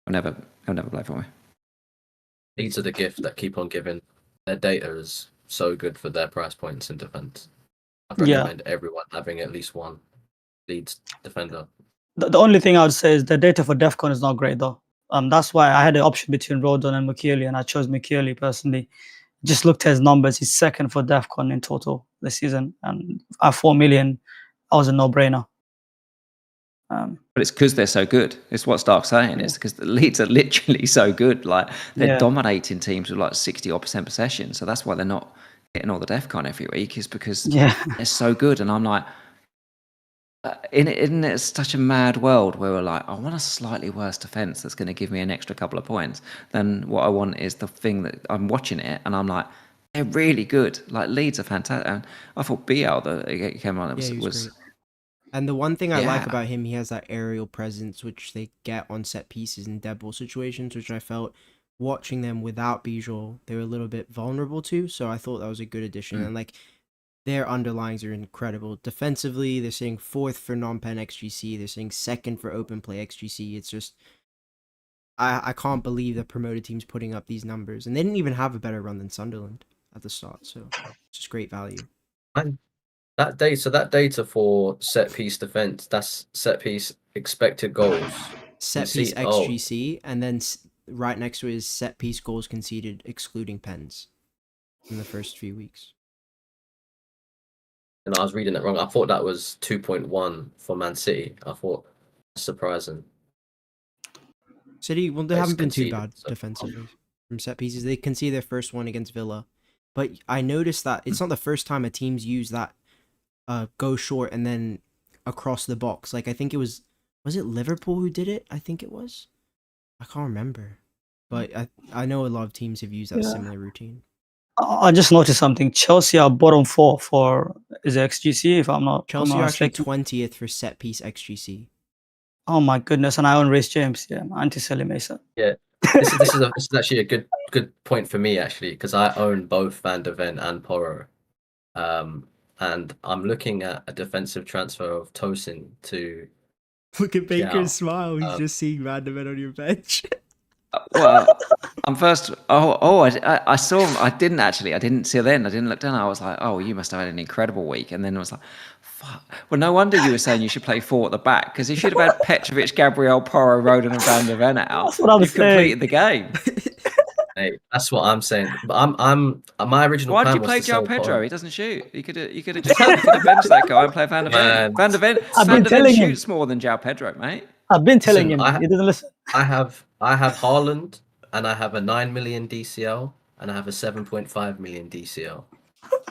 play for me. These are the gift that keep on giving. Their data is so good for their price points in defense. I'd recommend everyone having at least one Leeds defender. The only thing I would say is the data for DEFCON is not great though. That's why I had an option between Rodon and Mukiele, and I chose Mukiele personally. Just looked at his numbers. He's second for DEFCON in total this season, and at 4 million, I was a no-brainer. But it's because they're so good. It's what Stark's saying. It's because the Leeds are literally so good. Like they're dominating teams with like 60% possession. So that's why they're not getting all the DEFCON every week. Is because they're so good. And I'm like, isn't it such a mad world where we're like, I want a slightly worse defense that's going to give me an extra couple of points than what I want is the thing that I'm watching it and I'm like, they're really good. Like Leeds are fantastic. And I thought BL that came on was and the one thing I like about him, he has that aerial presence which they get on set pieces in dead ball situations, which I felt watching them without Bijou, they were a little bit vulnerable to. So I thought that was a good addition. And like their underlyings are incredible. Defensively, they're sitting 4th for non-pen XGC. They're sitting 2nd for open play XGC. It's just, I can't believe the promoted team's putting up these numbers. And they didn't even have a better run than Sunderland at the start. So it's just great value. And that data for set piece defense, that's set piece expected goals. Set piece XGC, and then right next to it is set piece goals conceded, excluding pens in the first 3 weeks. And I was reading it wrong. I thought that was 2.1 for Man City. I thought surprising. City, well, they haven't been too bad defensively from set pieces. They conceded their first one against Villa, but I noticed that it's not the first time a team's used that go short and then across the box. Like I think it was it Liverpool who did it? I think it was. I can't remember, but I know a lot of teams have used that similar routine. I just noticed something. Chelsea are bottom 4 for is it XGC if I'm not. Chelsea are actually 20th for set piece XGC. Oh my goodness! And I own Reece James. Yeah, anti-Sally Mesa. Yeah, this is actually a good point for me actually because I own both Van der Ven and Porro, and I'm looking at a defensive transfer of Tosin to. Look at Baker's smile. He's just seeing Van der Ven on your bench. Well, I'm first. I saw him. I didn't see it then. I didn't look down. I was like, oh, you must have had an incredible week. And then I was like, fuck. Well, no wonder you were saying you should play 4 at the back because if you'd have had Petrovic, Gabriel, Porro, Rodon, and Van der Ven out, you've completed the game. Hey, that's what I'm saying. But I'm my original. Why did you play João Pedro? He doesn't shoot. You could have just benched that guy and play Van der Ven. Van der Ven shoots more than João Pedro, mate. I've been telling him. He doesn't listen. I have Haaland, and I have a 9 million DCL, and I have a 7.5 million DCL.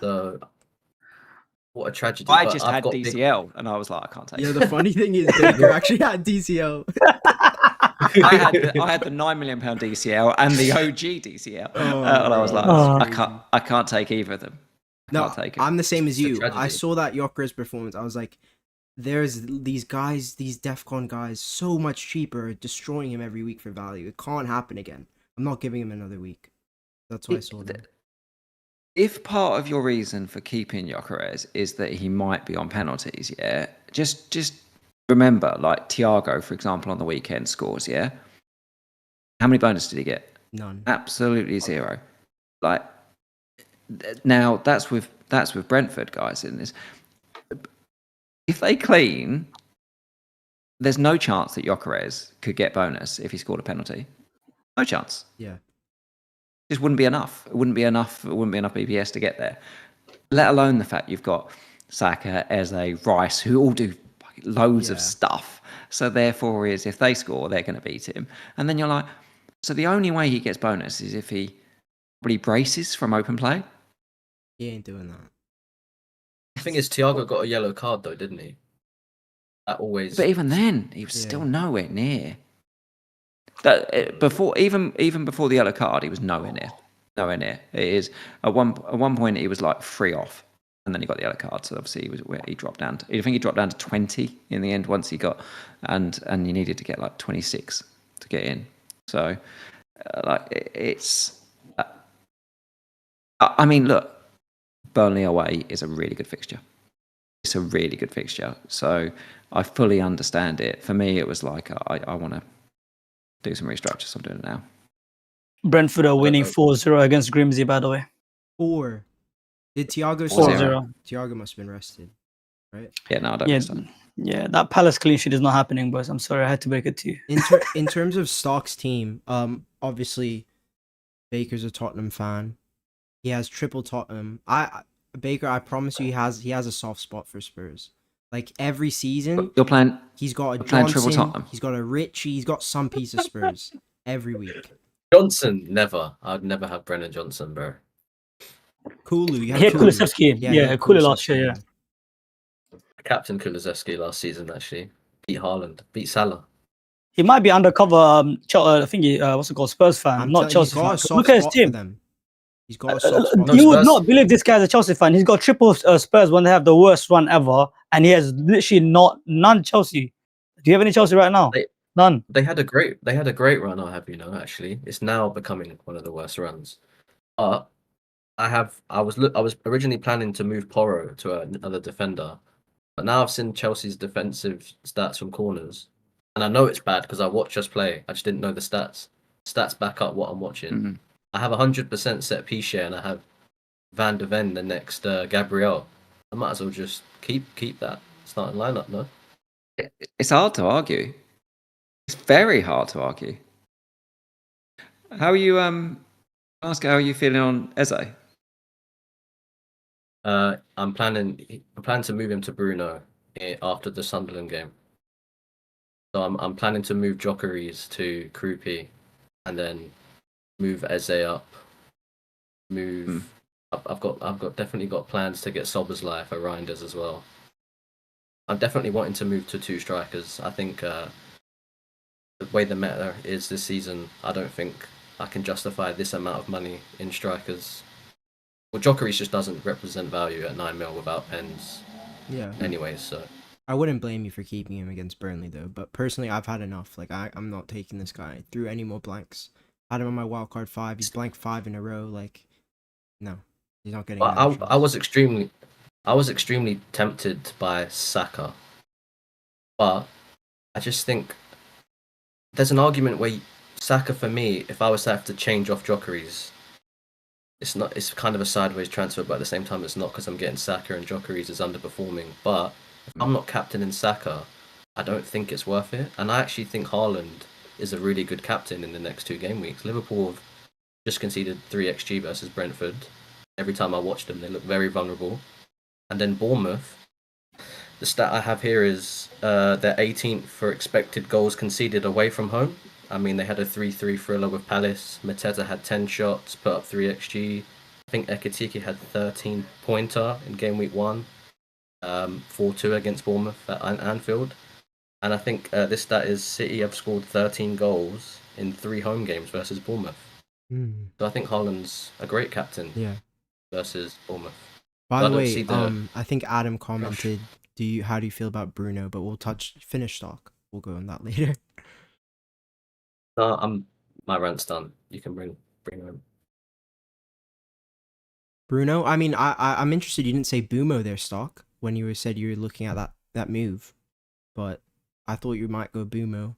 So, what a tragedy. I just had DCL, and I was like, I can't take it. Yeah, the funny thing is, Baker actually had DCL. I had the £9 million DCL and the OG DCL, and I was like, I can't take either of them. I'm the same as you. I saw that Gyökeres performance. I was like, there's these guys, these DEFCON guys, so much cheaper, destroying him every week for value. It can't happen again. I'm not giving him another week. That's why I saw that. If part of your reason for keeping Gyökeres is that he might be on penalties, just remember, like Thiago, for example, on the weekend scores, How many bonuses did he get? None. Absolutely zero. Like, now that's with Brentford, guys. In this, if they clean, there's no chance that Gyökeres could get bonus if he scored a penalty. No chance. Yeah. Just wouldn't be enough. It wouldn't be enough. It wouldn't be enough BPS to get there. Let alone the fact you've got Saka, Eze, Rice, who all do loads of stuff. So therefore, if they score, they're going to beat him. And then you're like, so the only way he gets bonus is if he probably braces from open play. He ain't doing that. The thing is, Thiago got a yellow card though, didn't he? That always. But even then, he was still nowhere near. That before, even before the yellow card, he was nowhere near. Nowhere near. It is at one point he was like 3 off, and then he got the yellow card. So obviously he dropped down. I think he dropped down to 20 in the end once he got, and you needed to get like 26 to get in. So it's. I mean, look, Burnley away is a really good fixture. It's a really good fixture. So I fully understand it. For me, it was like I want to do some restructure, so I'm doing it now. Brentford are winning 4-0 against Grimsby, by the way. 4. Did Thiago 4-0. Thiago must have been rested, right? Yeah, no, I don't think so. Yeah, that Palace clean sheet is not happening, boys. I'm sorry, I had to break it to you. In terms of Stock's team, obviously Baker's a Tottenham fan. He has triple Tottenham. Baker, I promise you, he has a soft spot for Spurs. Like every season, You're playing. He's got a triple Johnson. Tottenham. He's got a Richie. He's got some piece of Spurs every week. Johnson, never. I'd never have Brennan Johnson, bro. Kulu. He had Kulusevski. Yeah, Kulu last year, yeah. Captain Kulusevski last season, actually. Beat Haaland. Beat Salah. He might be undercover, I think what's it called, Spurs fan, not Chelsea fan. Look at his team. He's got a soft spot. You would not believe this guy's a Chelsea fan. He's got triple Spurs when they have the worst run ever, and he has literally none Chelsea. Do you have any Chelsea right now? None. They had a great run, I have, actually. It's now becoming one of the worst runs. But I was originally planning to move Porro to another defender. But now I've seen Chelsea's defensive stats from corners. And I know it's bad because I watched us play. I just didn't know the stats. Stats back up what I'm watching. Mm-hmm. I have 100% set piece share, and I have Van de Ven the next Gabriel. I might as well just keep that starting lineup, no? It's hard to argue. It's very hard to argue. How are you? Ask how are you feeling on Eze? I'm planning to move him to Bruno after the Sunderland game. So I'm planning to move Gyökeres to Krupi, and then move Eze up. I've definitely got plans to get Szoboszlai for Reinders as well. I'm definitely wanting to move to 2 strikers. I think the way the meta is this season, I don't think I can justify this amount of money in strikers. Well, Gyökeres just doesn't represent value at 9 mil without pens. Yeah. Anyways, so I wouldn't blame you for keeping him against Burnley though. But personally, I've had enough. Like I'm not taking this guy through any more blanks. I had him on my wildcard 5. He's blanked 5 in a row. Like, no, he's not getting. I was extremely tempted by Saka, but I just think there's an argument where Saka, for me, if I was to have to change off Gyökeres, it's kind of a sideways transfer, but at the same time it's not, because I'm getting Saka and Gyökeres is underperforming. But if I'm not captaining Saka, I don't think it's worth it. And I actually think Haaland is a really good captain in the next 2 game weeks. Liverpool have just conceded 3 XG versus Brentford. Every time I watch them, they look very vulnerable. And then Bournemouth, the stat I have here is they're 18th for expected goals conceded away from home. I mean, they had a 3-3 thriller with Palace. Mateta had 10 shots, put up 3 XG. I think Ekitike had 13 pointer in game week 1. 4-2 against Bournemouth at Anfield. And I think this stat is City have scored 13 goals in 3 home games versus Bournemouth. So I think Haaland's a great captain versus Bournemouth. By the way, I think Adam commented, how do you feel about Bruno? But we'll finish stock. We'll go on that later. No, my rant's done. You can bring him. Bruno, I mean, I'm interested. You didn't say Mbeumo there, stock, when you said you were looking at that move, but I thought you might go Mbeumo.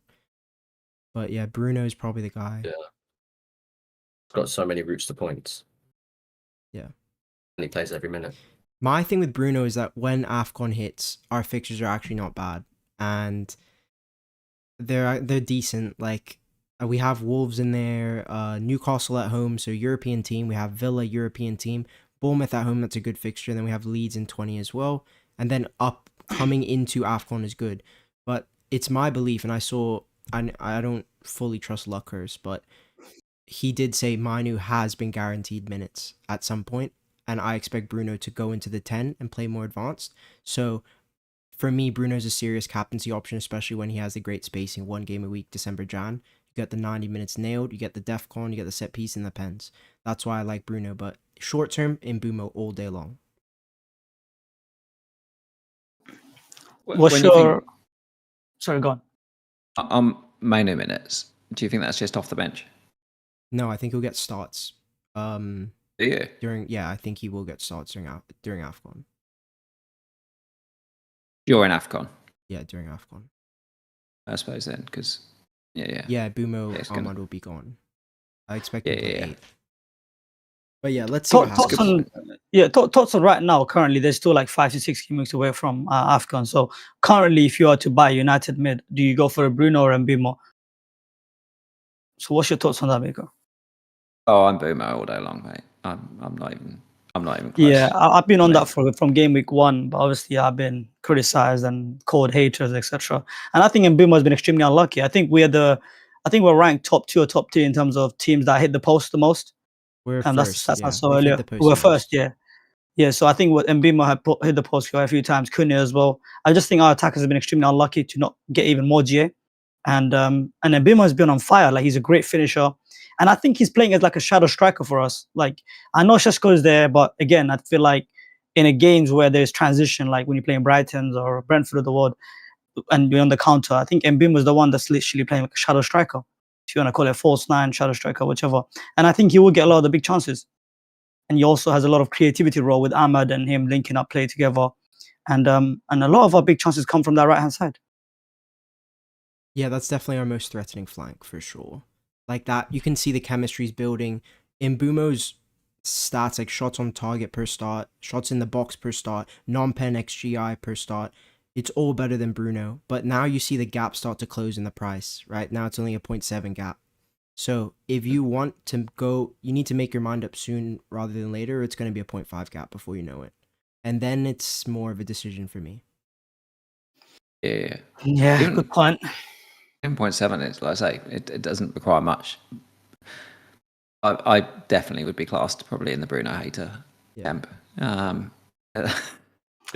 But yeah, Bruno is probably the guy. Yeah, got so many routes to points. Yeah. and he plays every minute. My thing with Bruno is that when AFCON hits, our fixtures are actually not bad, and they're decent. Like we have Wolves in there, Newcastle at home, so European team. We have Villa, European team. Bournemouth at home, that's a good fixture. And then we have Leeds in 20 as well, and then up coming into AFCON is good. But it's my belief, and I don't fully trust Luckers, but he did say Manu has been guaranteed minutes at some point, and I expect Bruno to go into the 10 and play more advanced. So for me, Bruno's a serious captaincy option, especially when he has the great spacing, 1 game a week, December, Jan. You get the 90 minutes nailed, you get the DEFCON, you get the set piece and the pens. That's why I like Bruno, but short term, Mbeumo all day long. What's your... Sorry, go on. Manu minutes. Do you think that's just off the bench? No, I think he'll get starts. Do you? I think he will get starts during AFCON. You're in AFCON. Yeah, during AFCON. I suppose then, because Yeah, Mbeumo Ahmad will be gone. I expect him to play 8th. But yeah, let's see what happens. Thoughts on right now, currently, there's still like 5 to 6 game weeks away from AFCON. So currently, if you are to buy United mid, do you go for a Bruno or Mbeumo? So what's your thoughts on that, Baker? Oh, I'm Mbeumo all day long, mate. I'm not even close. Yeah, I've been on that from game week 1, but obviously I've been criticized and called haters, etc. And I think Mbeumo has been extremely unlucky. I think we're ranked top 2 or top 3 in terms of teams that hit the post the most. We're and first. that's not so earlier. We're first, yeah. So I think what Mbeumo had hit the post quite a few times, Cunha as well. I just think our attackers have been extremely unlucky to not get even more GA. And Mbeumo has been on fire. Like, he's a great finisher, and I think he's playing as like a shadow striker for us. Like, I know Šeško is there, but again, I feel like in a games where there's transition, like when you're playing Brighton's or Brentford of the world, and you're on the counter, I think Mbeumo is the one that's literally playing like a shadow striker. If you want to call it false 9, shadow striker, whichever. And I think he will get a lot of the big chances. And he also has a lot of creativity role with Ahmad and him linking up play together. And a lot of our big chances come from that right-hand side. Yeah, that's definitely our most threatening flank for sure. Like that, you can see the chemistry's building. Mbeumo's stats, like shots on target per start, shots in the box per start, non-pen XGI per start, it's all better than Bruno. But now you see the gap start to close in the price, right? Now it's only a 0.7 gap. So if you want to go, you need to make your mind up soon rather than later. It's going to be a 0.5 gap before you know it. And then it's more of a decision for me. Yeah, good point. 10.7 is, like I say, it doesn't require much. I definitely would be classed probably in the Bruno hater camp.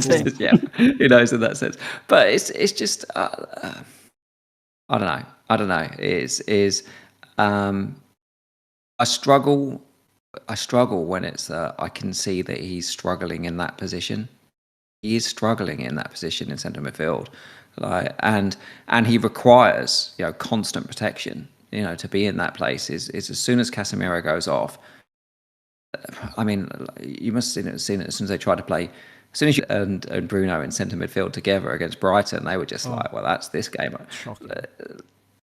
Yeah, who knows in that sense. But it's just I don't know. I struggle when it's I can see that he's struggling in that position. He is struggling in that position in centre midfield, like, and he requires constant protection. To be in that place is as soon as Casemiro goes off. I mean, you must have seen it as soon as they tried to play. As soon as you and Bruno in centre midfield together against Brighton, they were just like, well, that's this game.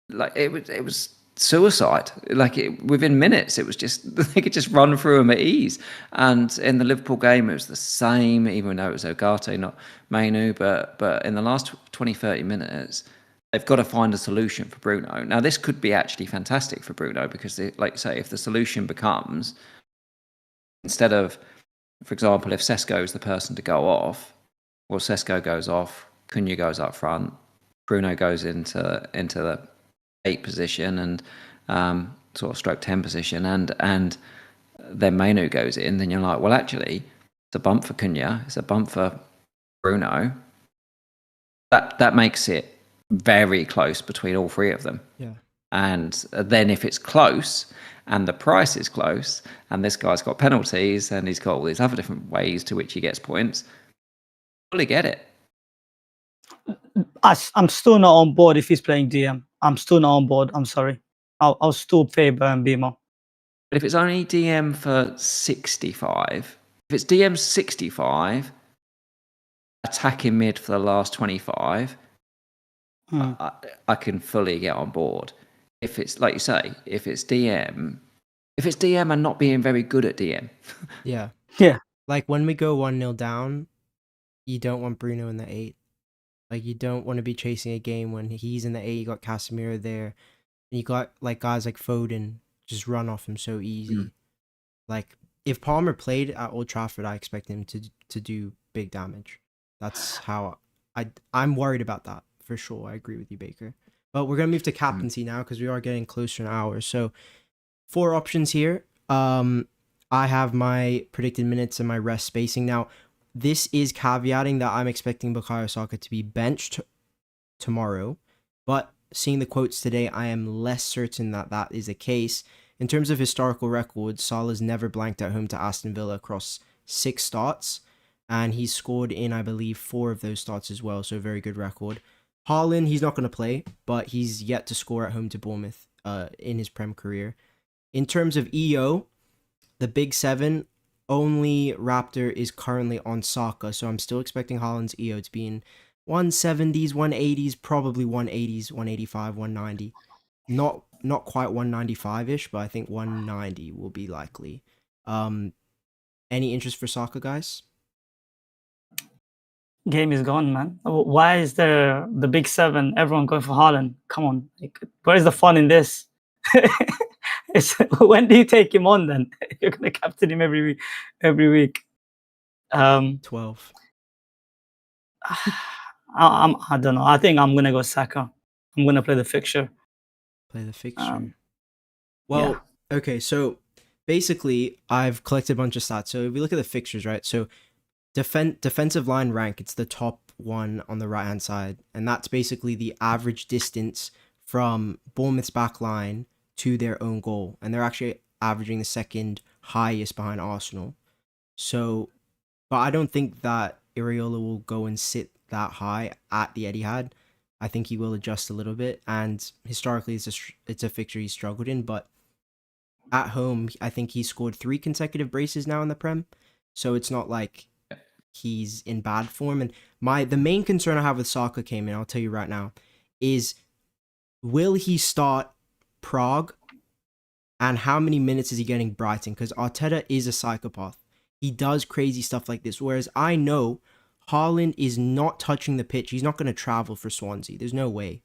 Like it was suicide. Like within minutes, it was just they could just run through them at ease. And in the Liverpool game, it was the same, even though it was Ugarte, not Manu. But in the last 20-30 minutes, they've got to find a solution for Bruno. Now, this could be actually fantastic for Bruno because, like you say, if the solution becomes instead of, for example, if Šeško is the person to go off, well, Šeško goes off, Cunha goes up front, Bruno goes into the 8 position and sort of stroke 10 position, and then Manu goes in, then you're like, well, actually, it's a bump for Cunha, it's a bump for Bruno. That makes it very close between all 3 of them. Yeah. And then if it's close and the price is close and this guy's got penalties and he's got all these other different ways to which he gets points, fully get it. I'm still not on board if he's playing DM. I'm still not on board. I'm sorry. I'll still favour Mbeumo. But if it's only DM for 65, if it's DM 65, attacking mid for the last 25, I can fully get on board. If it's like you say, if it's DM and not being very good at DM, yeah, Like when we go 1-0 down, you don't want Bruno in the 8. Like you don't want to be chasing a game when he's in the 8. You got Casemiro there, and you got like guys like Foden just run off him so easy. Like if Palmer played at Old Trafford, I expect him to do big damage. That's how I'm worried about that for sure. I agree with you, Baker. But we're gonna move to captaincy now because we are getting close to an hour. So 4 options here. I have my predicted minutes and my rest spacing. Now, this is caveating that I'm expecting Bukayo Saka to be benched tomorrow, but seeing the quotes today, I am less certain that that is the case. In terms of historical records, Salah's never blanked at home to Aston Villa across 6 starts, and he's scored in, I believe, 4 of those starts as well, so a very good record. Haaland, he's not going to play, but he's yet to score at home to Bournemouth in his Prem career. In terms of EO, the big 7, only Raptor is currently on Saka, so I'm still expecting Haaland's EO to be in 170s, 180s, probably 180s, 185, 190. Not quite 195-ish, but I think 190 will be likely. Any interest for Saka, guys? Game is gone, man. Why is there the big 7? Everyone going for Haaland. Come on, like, where's the fun in this? When do you take him on then? You're gonna captain him every week. 12. I don't know. I think I'm gonna go Saka. I'm gonna play the fixture. Play the fixture. Well, okay, so basically I've collected a bunch of stats. So if we look at the fixtures, right? So defensive line rank, it's the top one on the right hand side, and that's basically the average distance from Bournemouth's back line to their own goal, and they're actually averaging the second highest behind Arsenal. So, but I don't think that Iraola will go and sit that high at the Etihad. I think he will adjust a little bit, and historically it's a fixture he's struggled in, but at home I think he scored 3 consecutive braces now in the Prem, so it's not like he's in bad form. And the main concern I have with Saka, Kayman, I'll tell you right now, is will he start Prague, and how many minutes is he getting Brighton? Because Arteta is a psychopath. He does crazy stuff like this, whereas I know Haaland is not touching the pitch. He's not going to travel for Swansea. There's no way.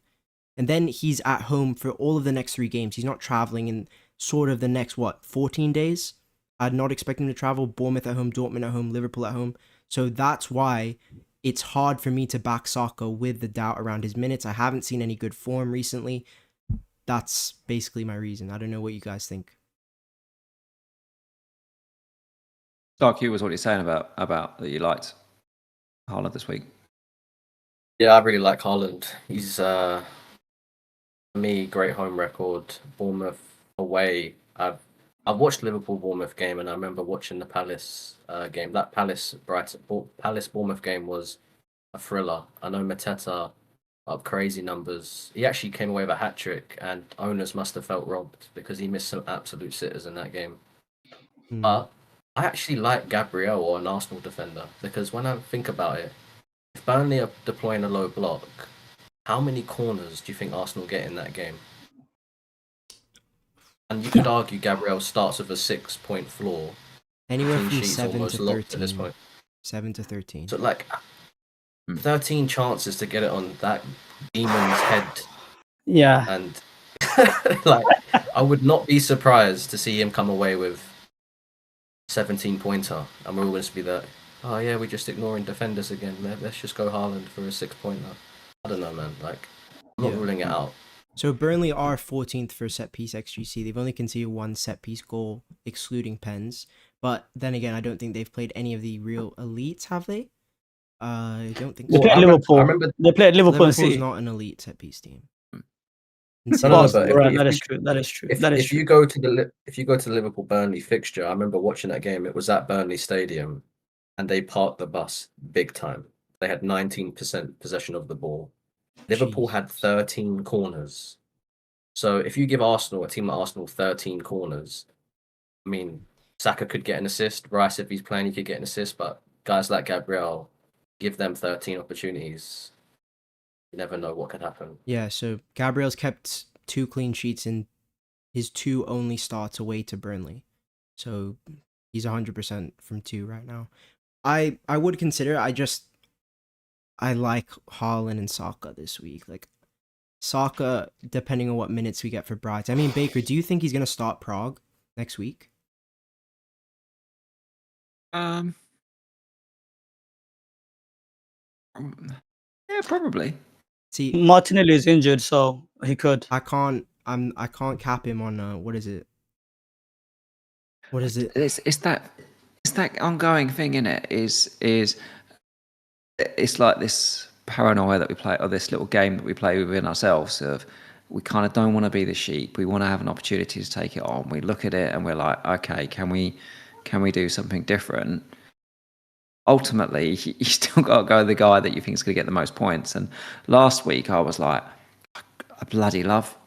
And then he's at home for all of the next 3 games. He's not traveling in sort of the next, 14 days? I'd not expect him to travel. Bournemouth at home, Dortmund at home, Liverpool at home. So that's why it's hard for me to back Saka with the doubt around his minutes. I haven't seen any good form recently. That's basically my reason. I don't know what you guys think. Dark Hugh was what you're saying about that you liked Haaland this week. Yeah, I really like Haaland. He's for me, great home record. Bournemouth away. I've watched Liverpool Bournemouth game, and I remember watching the Palace game. That Palace Bournemouth game was a thriller. I know Mateta up crazy numbers. He actually came away with a hat trick, and owners must have felt robbed because he missed some absolute sitters in that game. But I actually like Gabriel, or an Arsenal defender, because when I think about it, if Burnley are deploying a low block, how many corners do you think Arsenal get in that game? And you could argue Gabriel starts with a 6-point floor. Anywhere Clean from sheet's 7 almost to locked at this 13. point. 7 to 13. So, like, 13 chances to get it on that demon's head. Yeah. And, like, I would not be surprised to see him come away with 17-pointer. And we're all going to be like, oh, yeah, we're just ignoring defenders again. Let's just go Haaland for a 6-pointer. I don't know, man. Like, I'm not ruling it out. So Burnley are 14th for set piece XGC. They've only conceded 1 set piece goal, excluding pens. But then again, I don't think they've played any of the real elites, have they? I don't think They so. played Liverpool. They played Liverpool and Liverpool's City. not an elite set piece team. No, but that is true. That is true. If you go to the Liverpool Burnley fixture, I remember watching that game. It was at Burnley Stadium, and they parked the bus big time. They had 19% possession of the ball. Liverpool had 13 corners. So if you give a team like Arsenal 13 corners, I mean, Saka could get an assist. Rice, if he's playing, he could get an assist. But guys like Gabriel, give them 13 opportunities. You never know what can happen. Yeah, so Gabriel's kept 2 clean sheets in his 2 only starts away to Burnley. So He's 100% from 2 right now. I would consider it. I like Haaland and Saka this week. Like Saka, depending on what minutes we get for Brighton. I mean, Baker, do you think he's gonna start Prague next week? Yeah, probably. See, Martinelli is injured, so he could. I can't cap him on what is it? What is it? It's that ongoing thing in it. Is it's like this paranoia that we play, or this little game that we play within ourselves of we kind of don't want to be the sheep. We want to have an opportunity to take it on. We look at it and we're like, okay, can we do something different? Ultimately, you still got to go the guy that you think is going to get the most points. And last week I was like, I bloody love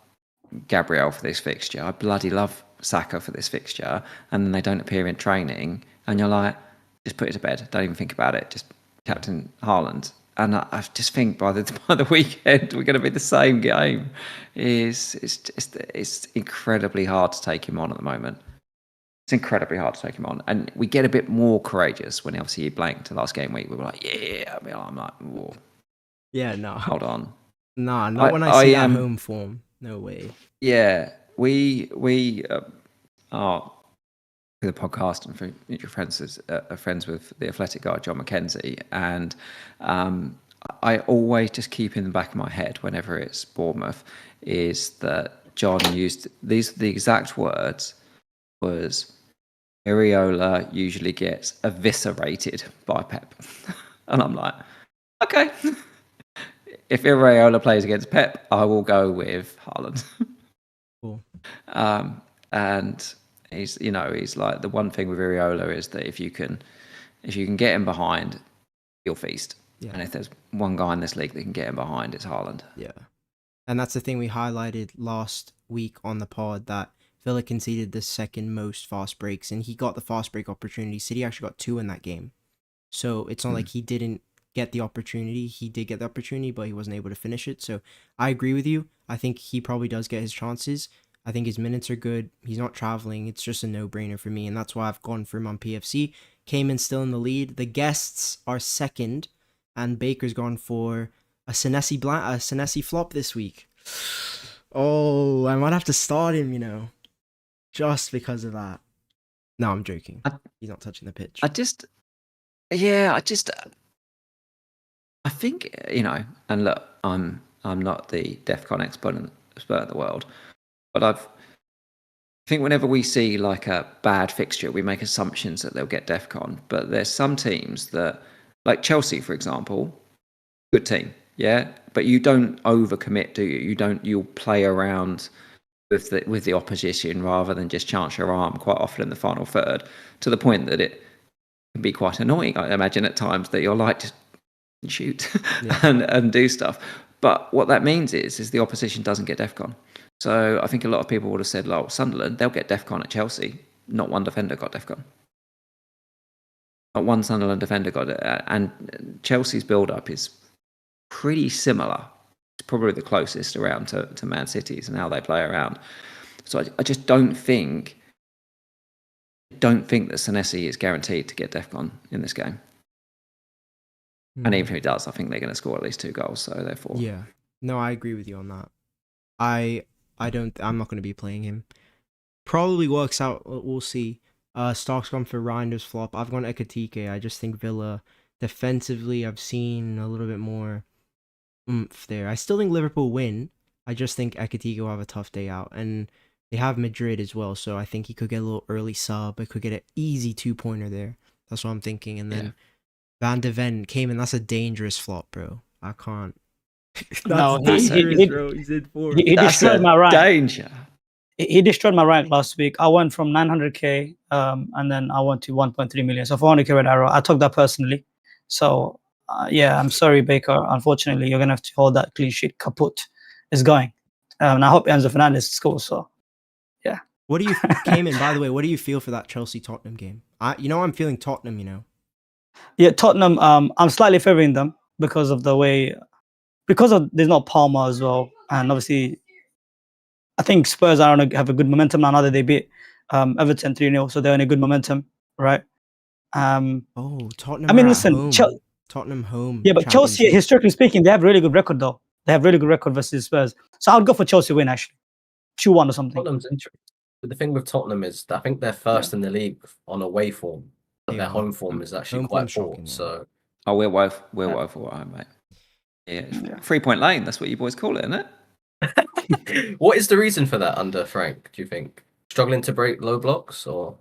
Gabriel for this fixture. I bloody love Saka for this fixture. And then they don't appear in training. And you're like, just put it to bed. Don't even think about it. Just captain Haaland. And I just think by the weekend we're going to be the same game. It's incredibly hard to take him on at the moment. It's incredibly hard to take him on, and we get a bit more courageous when obviously he blanked the last game week. We were like, yeah. I mean, I'm like, whoa. Yeah, no. Hold on. Nah, not when I see that home form. No way. Yeah, we are the podcast and for mutual friends are friends with the athletic guy John McKenzie, and I always just keep in the back of my head whenever it's Bournemouth is that John used the exact words was Areola usually gets eviscerated by Pep. And I'm like, okay. If Areola plays against Pep, I will go with Haaland. Cool. And he's like, the one thing with Areola is that if you can get him behind, you'll feast. Yeah. And if there's one guy in this league that can get him behind, it's Haaland. Yeah. And that's the thing we highlighted last week on the pod, that Villa conceded the second most fast breaks, and he got the fast break opportunity. City actually got 2 in that game. So it's not like he didn't get the opportunity. He did get the opportunity, but he wasn't able to finish it. So I agree with you. I think he probably does get his chances. I think his minutes are good. He's not traveling. It's just a no-brainer for me, and that's why I've gone for him on PFC. Kayman still in the lead. The guests are second, and Baker's gone for a Senesi flop this week. Oh, I might have to start him, just because of that. No, I'm joking. He's not touching the pitch. I think, and look, I'm not the DEFCON expert in the world, but I think whenever we see like a bad fixture, we make assumptions that they'll get DEFCON. But there's some teams that, like Chelsea, for example, good team, yeah, but you don't overcommit, do you? You'll play around with the opposition rather than just chance your arm quite often in the final third, to the point that it can be quite annoying, I imagine, at times, that you're like, just shoot and do stuff. But what that means is the opposition doesn't get DEFCON. So I think a lot of people would have said, like, Sunderland, they'll get DEFCON at Chelsea. Not one defender got DEFCON. Not one Sunderland defender got it. And Chelsea's build-up is pretty similar. It's probably the closest around to Man City's and how they play around. So I just don't think that Senesi is guaranteed to get DEFCON in this game. And even if he does, I think they're going to score at least 2 goals. So therefore, yeah, no, I agree with you on that. I'm not going to be playing him. Probably works out. We'll see. Stark's gone for Reinders flop. I've gone Ekatike. I just think Villa defensively, I've seen a little bit more oomph there. I still think Liverpool win. I just think Ekatike will have a tough day out, and they have Madrid as well. So I think he could get a little early sub. I could get an easy 2-pointer there. That's what I'm thinking. And then Van de Ven came in. That's a dangerous flop, bro. I can't. That's dangerous, bro. He's in 4. He destroyed my rank. Danger. He destroyed my rank last week. I went from 900k, and then I went to 1.3 million. So 400k red arrow. I took that personally. So I'm sorry, Baker. Unfortunately, you're gonna have to hold that clean sheet. Kaput is going. And I hope Enzo Fernandez scores. So yeah. What do you, Kayman, by the way, what do you feel for that Chelsea Tottenham game? I'm feeling Tottenham. Yeah, Tottenham. I'm slightly favoring them because of there's no Palmer as well, and obviously, I think Spurs are have a good momentum now. Now that they beat Everton 3-0, so they're in a good momentum. right? Oh, Tottenham I mean, are at listen, home. Tottenham home. yeah, but Chelsea, Championship. historically speaking, they have really good record though. They have really good record versus Spurs. So I'd go for Chelsea win actually, 2-1 or something. Tottenham's interesting. But the thing with Tottenham is that I think they're first in the league on away form, but They their are. home form is actually Home quite form's poor. shocking, yeah. So Oh, we're woeful at home, mate. Yeah, 3-point lane. That's what you boys call it, isn't it? what is the reason for that under Frank, do you think? Struggling to break low blocks or?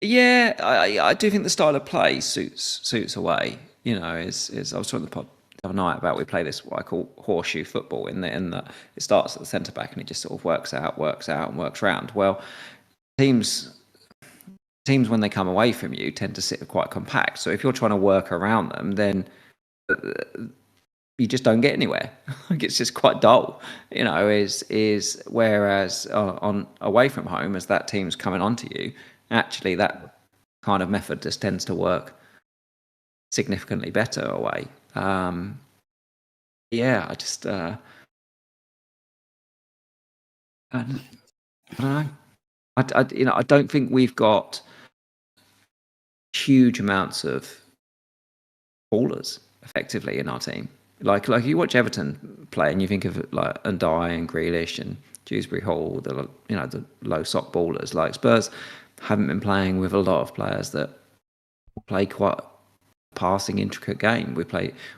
Yeah, I do think the style of play suits away. You know, is I was talking to the pod the other night about we play this what I call horseshoe football in that it starts at the centre back and it just sort of works out and works round. Well, teams when they come away from you tend to sit quite compact. So if you're trying to work around them, then you just don't get anywhere. Like it's just quite dull, you know. Is whereas on away from home, as that team's coming onto you, actually that kind of method just tends to work significantly better away. Yeah, I just I don't know. I don't think we've got huge amounts of ballers effectively in our team. Like you watch Everton play and you think of like Ndiaye and Grealish and Dewsbury Hall, the low sock ballers. Like Spurs haven't been playing with a lot of players that play quite passing, intricate game.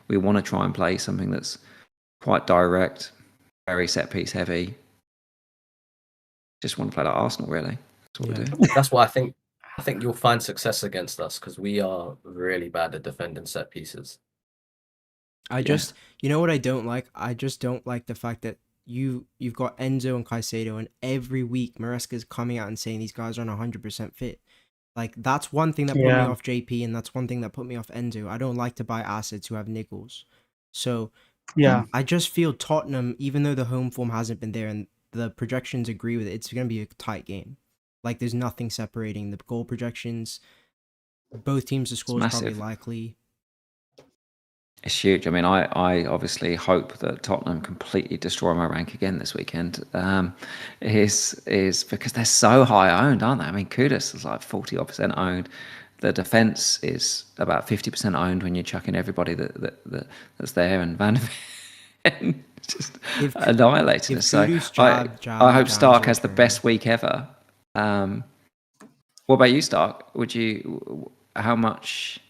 We want to try and play something that's quite direct, very set piece heavy. Just want to play like Arsenal, really. That's what we do. That's why I think you'll find success against us because we are really bad at defending set pieces. You know what I don't like? I just don't like the fact that you've got Enzo and Caicedo, and every week Maresca's coming out and saying these guys aren't 100% fit. Like, that's one thing that put me off JP, and that's one thing that put me off Enzo. I don't like to buy assets who have niggles. So, Yeah, I just feel Tottenham, even though the home form hasn't been there and the projections agree with it, it's going to be a tight game. Like, there's nothing separating the goal projections. Both teams to score is probably likely. It's huge. I mean, I obviously hope that Tottenham completely destroy my rank again this weekend. Is because they're so high owned, aren't they? I mean, Kudus is like 40% owned. The defense is about 50% owned when you're chucking everybody that's there, and Van Ven just annihilating us. So I hope Stark has the best week ever. What about you, Stark? How much?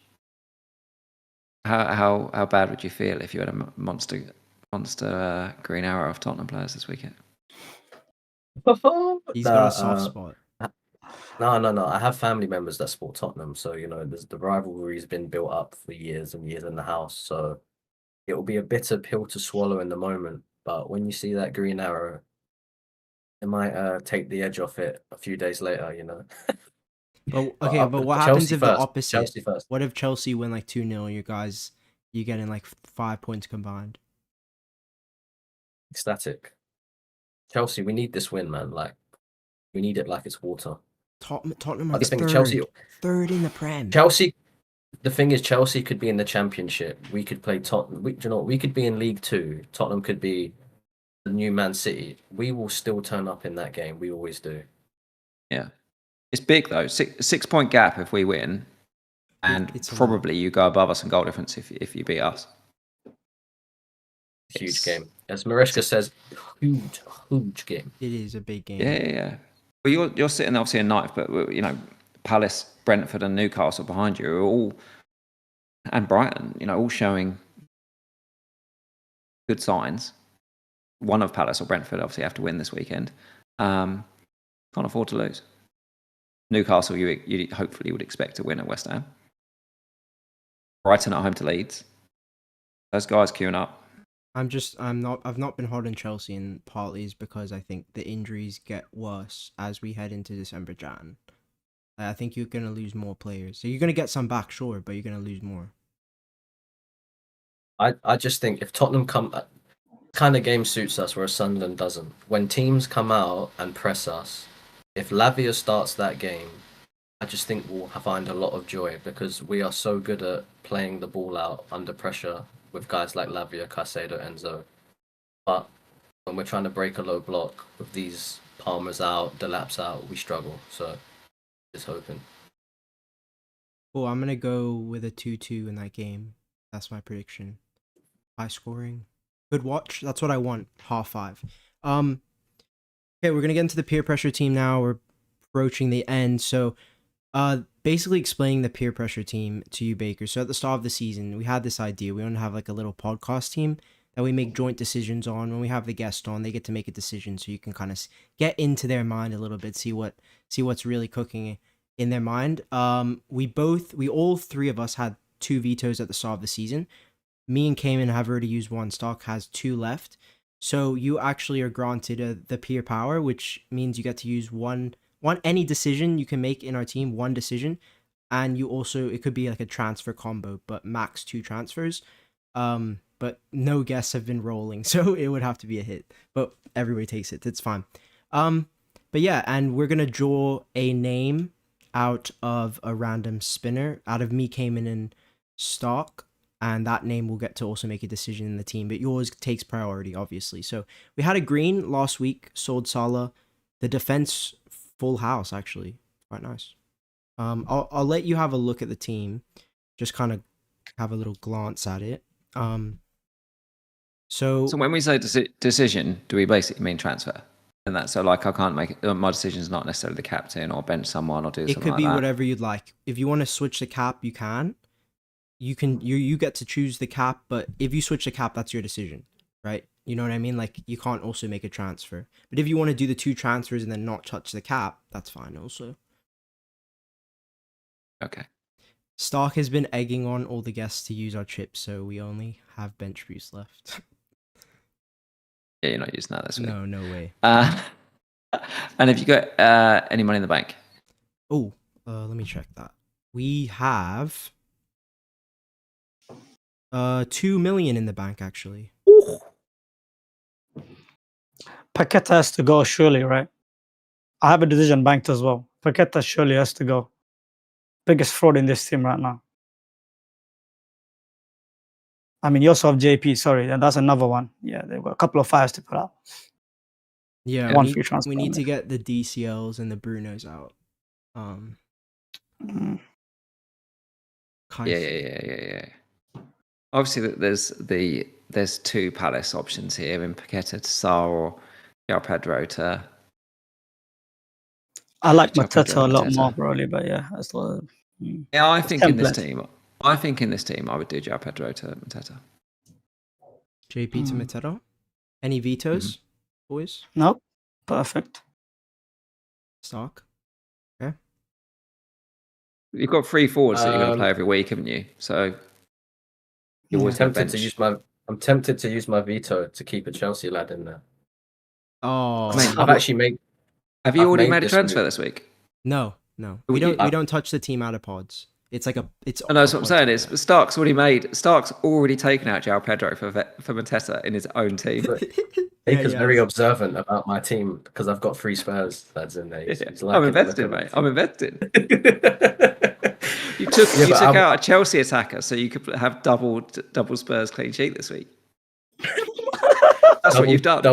How bad would you feel if you had a monster green arrow of Tottenham players this weekend? He's got a soft spot. No. I have family members that support Tottenham, so the rivalry's been built up for years and years in the house. So it will be a bitter pill to swallow in the moment. But when you see that green arrow, it might take the edge off it a few days later. But what happens if the opposite? Chelsea first. What if Chelsea win like 2-0? You getting like 5 points combined. Ecstatic. Chelsea, we need this win, man. Like, we need it like it's water. Tottenham are third in the Prem. Chelsea. The thing is, Chelsea could be in the Championship. We could play Tottenham. We could be in League 2. Tottenham could be the new Man City. We will still turn up in that game. We always do. Yeah. It's big though. 6-point gap if we win, and it's probably you go above us in goal difference if you beat us. Huge game, as Maresca says. Huge game. It is a big game. Yeah. Well, you're sitting obviously in ninth, but Palace, Brentford, and Newcastle behind you are all, and Brighton, all showing good signs. One of Palace or Brentford obviously have to win this weekend. Can't afford to lose. Newcastle, you hopefully would expect to win at West Ham. Brighton at home to Leeds. Those guys queuing up. I've not been hot on Chelsea, and partly is because I think the injuries get worse as we head into December, Jan. I think you're going to lose more players. So you're going to get some back, sure, but you're going to lose more. I just think if Tottenham kind of game suits us, whereas Sunderland doesn't. When teams come out and press us, if Lavia starts that game, I just think we'll find a lot of joy because we are so good at playing the ball out under pressure with guys like Lavia, Caicedo, Enzo. But when we're trying to break a low block with these Palmers out, Delap's out, we struggle. So just hoping. Oh, I'm gonna go with a 2-2 in that game. That's my prediction. High scoring. Good watch. That's what I want. 5:30. Okay, we're gonna get into the peer pressure team now. We're approaching the end. So basically explaining the peer pressure team to you, Baker. So at the start of the season, we had this idea. We want to have like a little podcast team that we make joint decisions on. When we have the guest on, they get to make a decision, so you can kind of get into their mind a little bit, see what's really cooking in their mind. We all three of us had 2 vetoes at the start of the season. Me and Kayman have already used one. Stock has 2 left. So you actually are granted the peer power, which means you get to use one any decision you can make in our team, one decision, and you also, it could be like a transfer combo, but max 2 transfers. But no guests have been rolling, so it would have to be a hit. But everybody takes it. It's fine. But yeah, and we're gonna draw a name out of a random spinner, out of me, Cayman, and Stock, and that name will get to also make a decision in the team. But yours takes priority, obviously. So we had a green last week, sold Salah. The defense full house, actually, quite nice. I'll let you have a look at the team, just kind of have a little glance at it. So when we say decision, do we basically mean transfer? And that's so like I can't make it, my decision is not necessarily the captain or bench someone or do it something could like be that. whatever you'd like. If you want to switch the cap, you can. You get to choose the cap, but if you switch the cap, that's your decision, right? You know what I mean? Like, you can't also make a transfer. But if you want to do the 2 transfers and then not touch the cap, that's fine also. Okay. Stark has been egging on all the guests to use our chips, so we only have bench boost left. Yeah, you're not using that this week. No way. And have you got any money in the bank? Oh, let me check that. We have 2 million in the bank, actually. Paqueta has to go, surely, right? I have a decision banked as well. Paqueta surely has to go. Biggest fraud in this team right now. I mean, you also have JP, sorry, and that's another one. Yeah, they've got a couple of fires to put out. Yeah, One we free transfer need only. to get the DCLs and the Brunos out. Yeah. Obviously, there's 2 Palace options here in Paqueta to Sarr or João Pedro to. I like João Pedro Mateta a and lot Mateta. more, probably, but yeah, that's the. Yeah, I think in this template. team, I would do João Pedro to Mateta. JP to Mateta. Any vetoes, boys? Nope. Perfect. Stock. Okay. You've got 3 forwards that you're going to play every week, haven't you? So you always have bench. I'm tempted to use my veto to keep a Chelsea lad in there. Oh, I've actually made. Have you already made a this transfer move. this week? No. We don't touch the team out of pods. It's like it's. I know that's what I'm saying. Is Stark's already taken out João Pedro for Mateta in his own team. Baker's very observant about my team because I've got 3 Spurs lads in there. He's I'm invested, mate. I'm invested. You took out a Chelsea attacker so you could have double Spurs clean sheet this week. That's what you've done.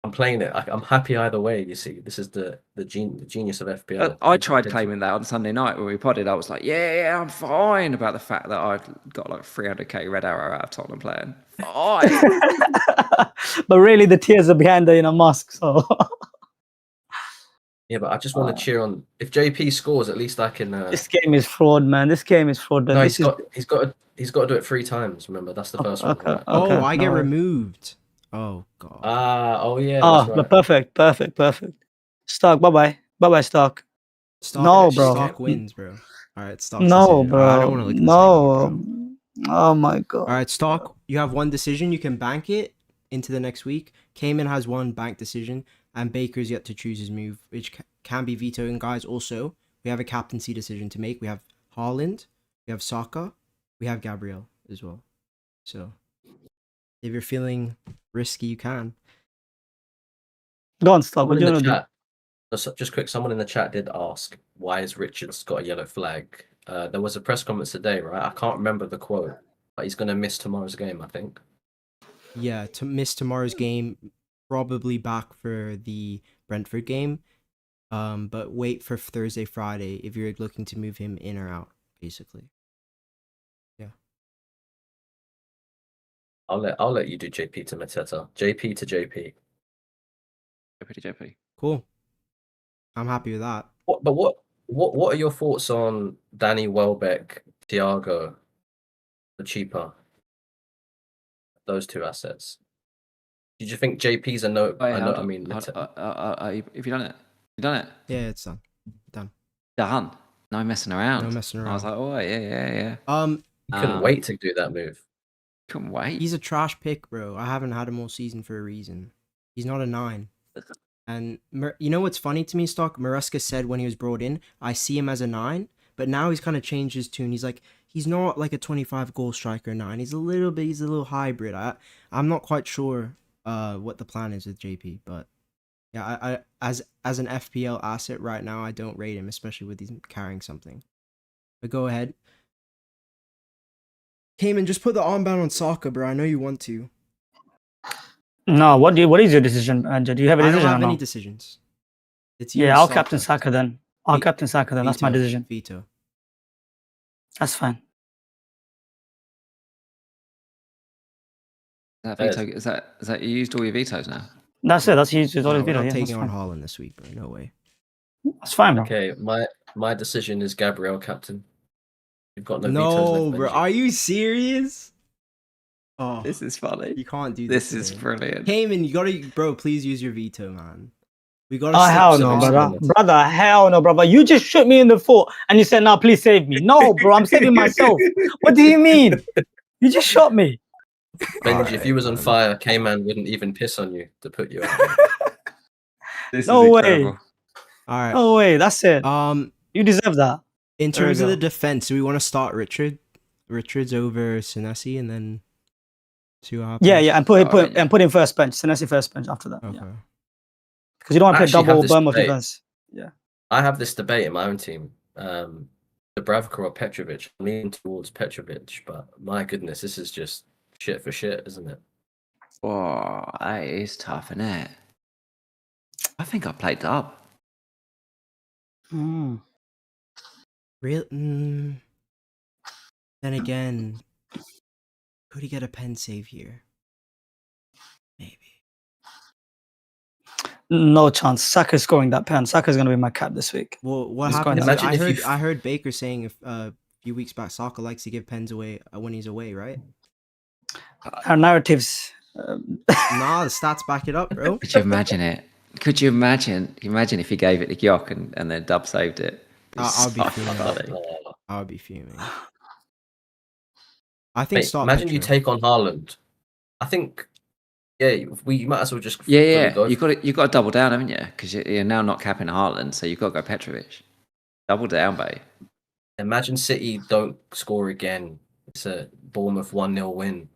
I'm playing it. I'm happy either way. You see, this is the genius of FPL. I tried claiming that on Sunday night when we podded. I was like, yeah, I'm fine about the fact that I've got like 300k red arrow out of Tottenham playing. Fine. But really, the tears are behind the mask. So. Yeah, but I just want to cheer on. If JP scores, at least I can. This game is fraud, man. This game is fraud. No, he's got to do it 3 times. Remember, that's the first one. Right? Oh, I get removed. Oh god. Oh yeah. Oh, right. Perfect. Stark, bye, Stark. No, bro. Stock wins, bro. All right, Stock. No, bro. I don't want to look at No. Oh my god. All right, Stock. You have one decision. You can bank it into the next week. Kayman has one bank decision, and Baker's yet to choose his move, which can be vetoed. And guys, also we have a captaincy decision to make. We have Haaland, we have Saka, we have Gabriel as well. So if you're feeling risky, you can. Go on, Stock. What do you want to do? Just quick, someone in the chat did ask, why has Richards got a yellow flag? There was a press conference today, right? I can't remember the quote, but he's going to miss tomorrow's game, I think. Yeah, to miss tomorrow's game, probably back for the Brentford game. But wait for Thursday, Friday if you're looking to move him in or out. basically. Yeah. I'll let you do JP to Mateta. JP to JP. JP. Cool. I'm happy with that. What are your thoughts on Danny Welbeck, Thiago, the cheaper? Those two assets. Did you think JP's a no? Wait, hold I on. mean, Have you done it? You done it? Yeah, it's done. Done. Done. No messing around. No messing I was around. like, oh yeah. you couldn't wait to do that move. Couldn't wait. He's a trash pick, bro. I haven't had him all season for a reason. He's not a 9. And you know what's funny to me, Stock? Maresca said when he was brought in, I see him as a 9, but now he's kind of changed his tune. He's like, he's not like a 25 goal striker 9. He's a little hybrid. I'm not quite sure what the plan is with JP, but yeah, I as an FPL asset right now, I don't rate him, especially with he's carrying something. But go ahead. Kayman, just put the armband on Saka, bro. I know you want to. No, what is your decision, Anja? Do you have a I don't decision have or any no? decisions. It's you. Yeah, and I'll Saka. captain Saka then. I'll captain Saka then. That's my Veto. decision. Veto. That's fine. That veto, is that you used all your vetoes now? That's it. That's his No, always we're veto. not Yeah, that's taking on fine. Haaland this week, bro. No way. That's fine, bro. Okay, my decision is Gabriel captain. You've got no vetoes No, left, bro. Benjy. Are you serious? Oh, This is funny. you can't do This this. is brilliant. Kayman, you gotta, bro. Please use your veto, man. We gotta. Oh, hell stick no, to brother. this. Brother, hell no, brother. You just shoot me in the foot and you said, "Now, please save me." No, bro, I'm saving myself. What do you mean? You just shot me. Benjy, if you was on man. fire, Kayman wouldn't even piss on you to put you out. This No is way. incredible. All right. No way. That's it. You deserve that. In There we terms of the go. defense, do we want to start Richards over Senesi and then see what happens? Yeah, and put Alright, and put him first bench. Senesi first bench after that. Okay. Yeah, because you don't want to I play actually have double this Bournemouth debate. defense. Yeah. I have this debate in my own team. Dubravka or Petrovic. I'm leaning towards Petrovic, but my goodness, this is just shit for shit, isn't it? Oh, that is tough, isn't it? I think I played dub. Real. Then again, could he get a pen save here? Maybe. No chance. Saka's scoring that pen. Saka's gonna be my cap this week. Well, what He's happened? going Is down. I heard Baker saying a few weeks back, Saka likes to give pens away when he's away, right? Our narratives. Nah, the stats back it up, bro. Could you imagine it? Could you imagine? Imagine if he gave it to Gyok and then dub saved it. I'll be So fuming. funny. I'll be fuming. I think Mate, start. imagine you Petro. take on Haaland. I think, yeah, we might as well just Yeah. go You got to double down, haven't you? Because you're now not capping Haaland, so you've got to go Petrovic. Double down, babe. Imagine City don't score again. It's a Bournemouth 1-0 win.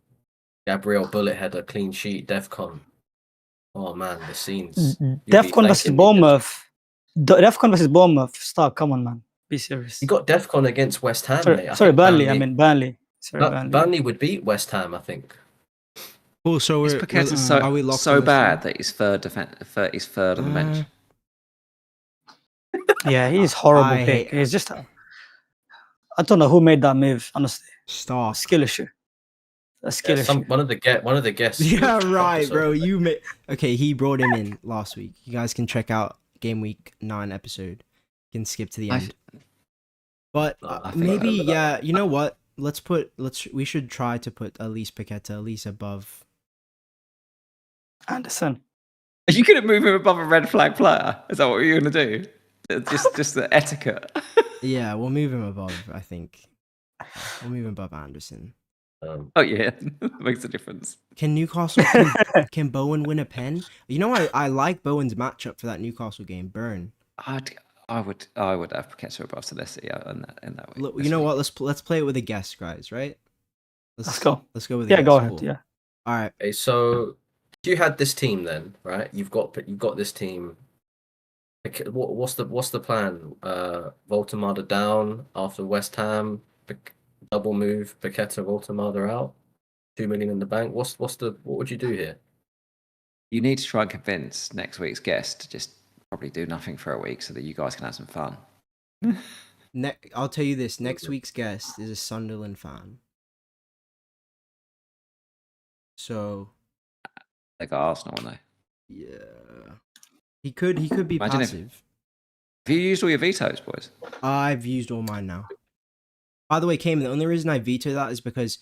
Gabriel bullet header, clean sheet, Defcon. Oh man, the scenes. Defcon versus Bournemouth. Defcon versus Bournemouth. Stop. Come on, man. Be serious. You got Defcon against West Ham, mate. Sorry, Burnley. I mean Burnley. Sorry, Burnley. Burnley would beat West Ham, I think. Cool. So Is Paqueta are we locked so on this bad one? that he's third on the bench? Yeah, he's horrible I pick. hate- He's just. I don't know who made that move. Honestly, Stop. skill issue. A skill issue. One of the guests. Yeah, right, bro. Okay, he brought him in last week. You guys can check out Game Week 9 episode. You can skip to the end. But I think I maybe, remember yeah, that. you know what? We should try to put at least Paqueta at least above. Anderson. Are you going to move him above a red flag player? Is that what you're going to do? Just the etiquette. Yeah, we'll move him above, I think. We'll move him above Anderson. Oh yeah, makes a difference. Can Newcastle can Bowen win a pen? You know, I like Bowen's matchup for that Newcastle game. Burn. I would have Paqueta above Celeste in that way. Look, you know what? Let's play it with a guess, guys. Right? Let's go. Let's go with a Yeah, guess. go ahead. Cool. Yeah. All right. Okay, so if you had this team, then right, you've got this team. What's the plan? Voltemada down after West Ham. Double move, Paqueta, Voltemada out. 2 million in the bank. What would you do here? You need to try and convince next week's guest to just probably do nothing for a week so that you guys can have some fun. I'll tell you this: next week's guest is a Sunderland fan. So They got Arsenal, aren't they? yeah, he could be Imagine if- passive. Have you used all your vetoes, boys? I've used all mine now. By the way, Kayman, the only reason I veto that is because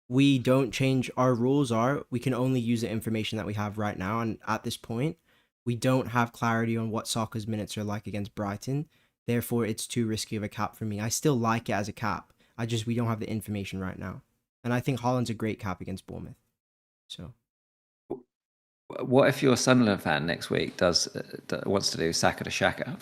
we don't change our rules. We can only use the information that we have right now, and at this point, we don't have clarity on what Saka's minutes are like against Brighton. Therefore, it's too risky of a cap for me. I still like it as a cap. We don't have the information right now, and I think Haaland's a great cap against Bournemouth. So, What if your Sunderland fan next week wants to do Saka to Shaka?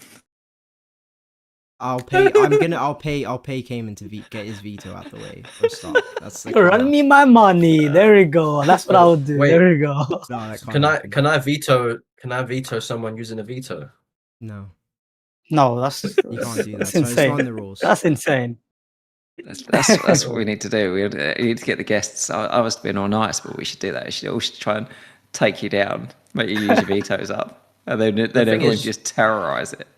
I'll pay Kayman to get his veto out the way for a start. That's like Run me my money. There we go. That's what I would do. Wait. There we go. No, that can't Can I happen. can I veto someone using a veto? No, No, that's you can't do that. that's So it's insane. on the rules. That's insane. That's what we need to do. We need to get the guests. I was being all nice, but we should do that. We should try and take you down, make you use your vetoes up, and then everyone just terrorize it.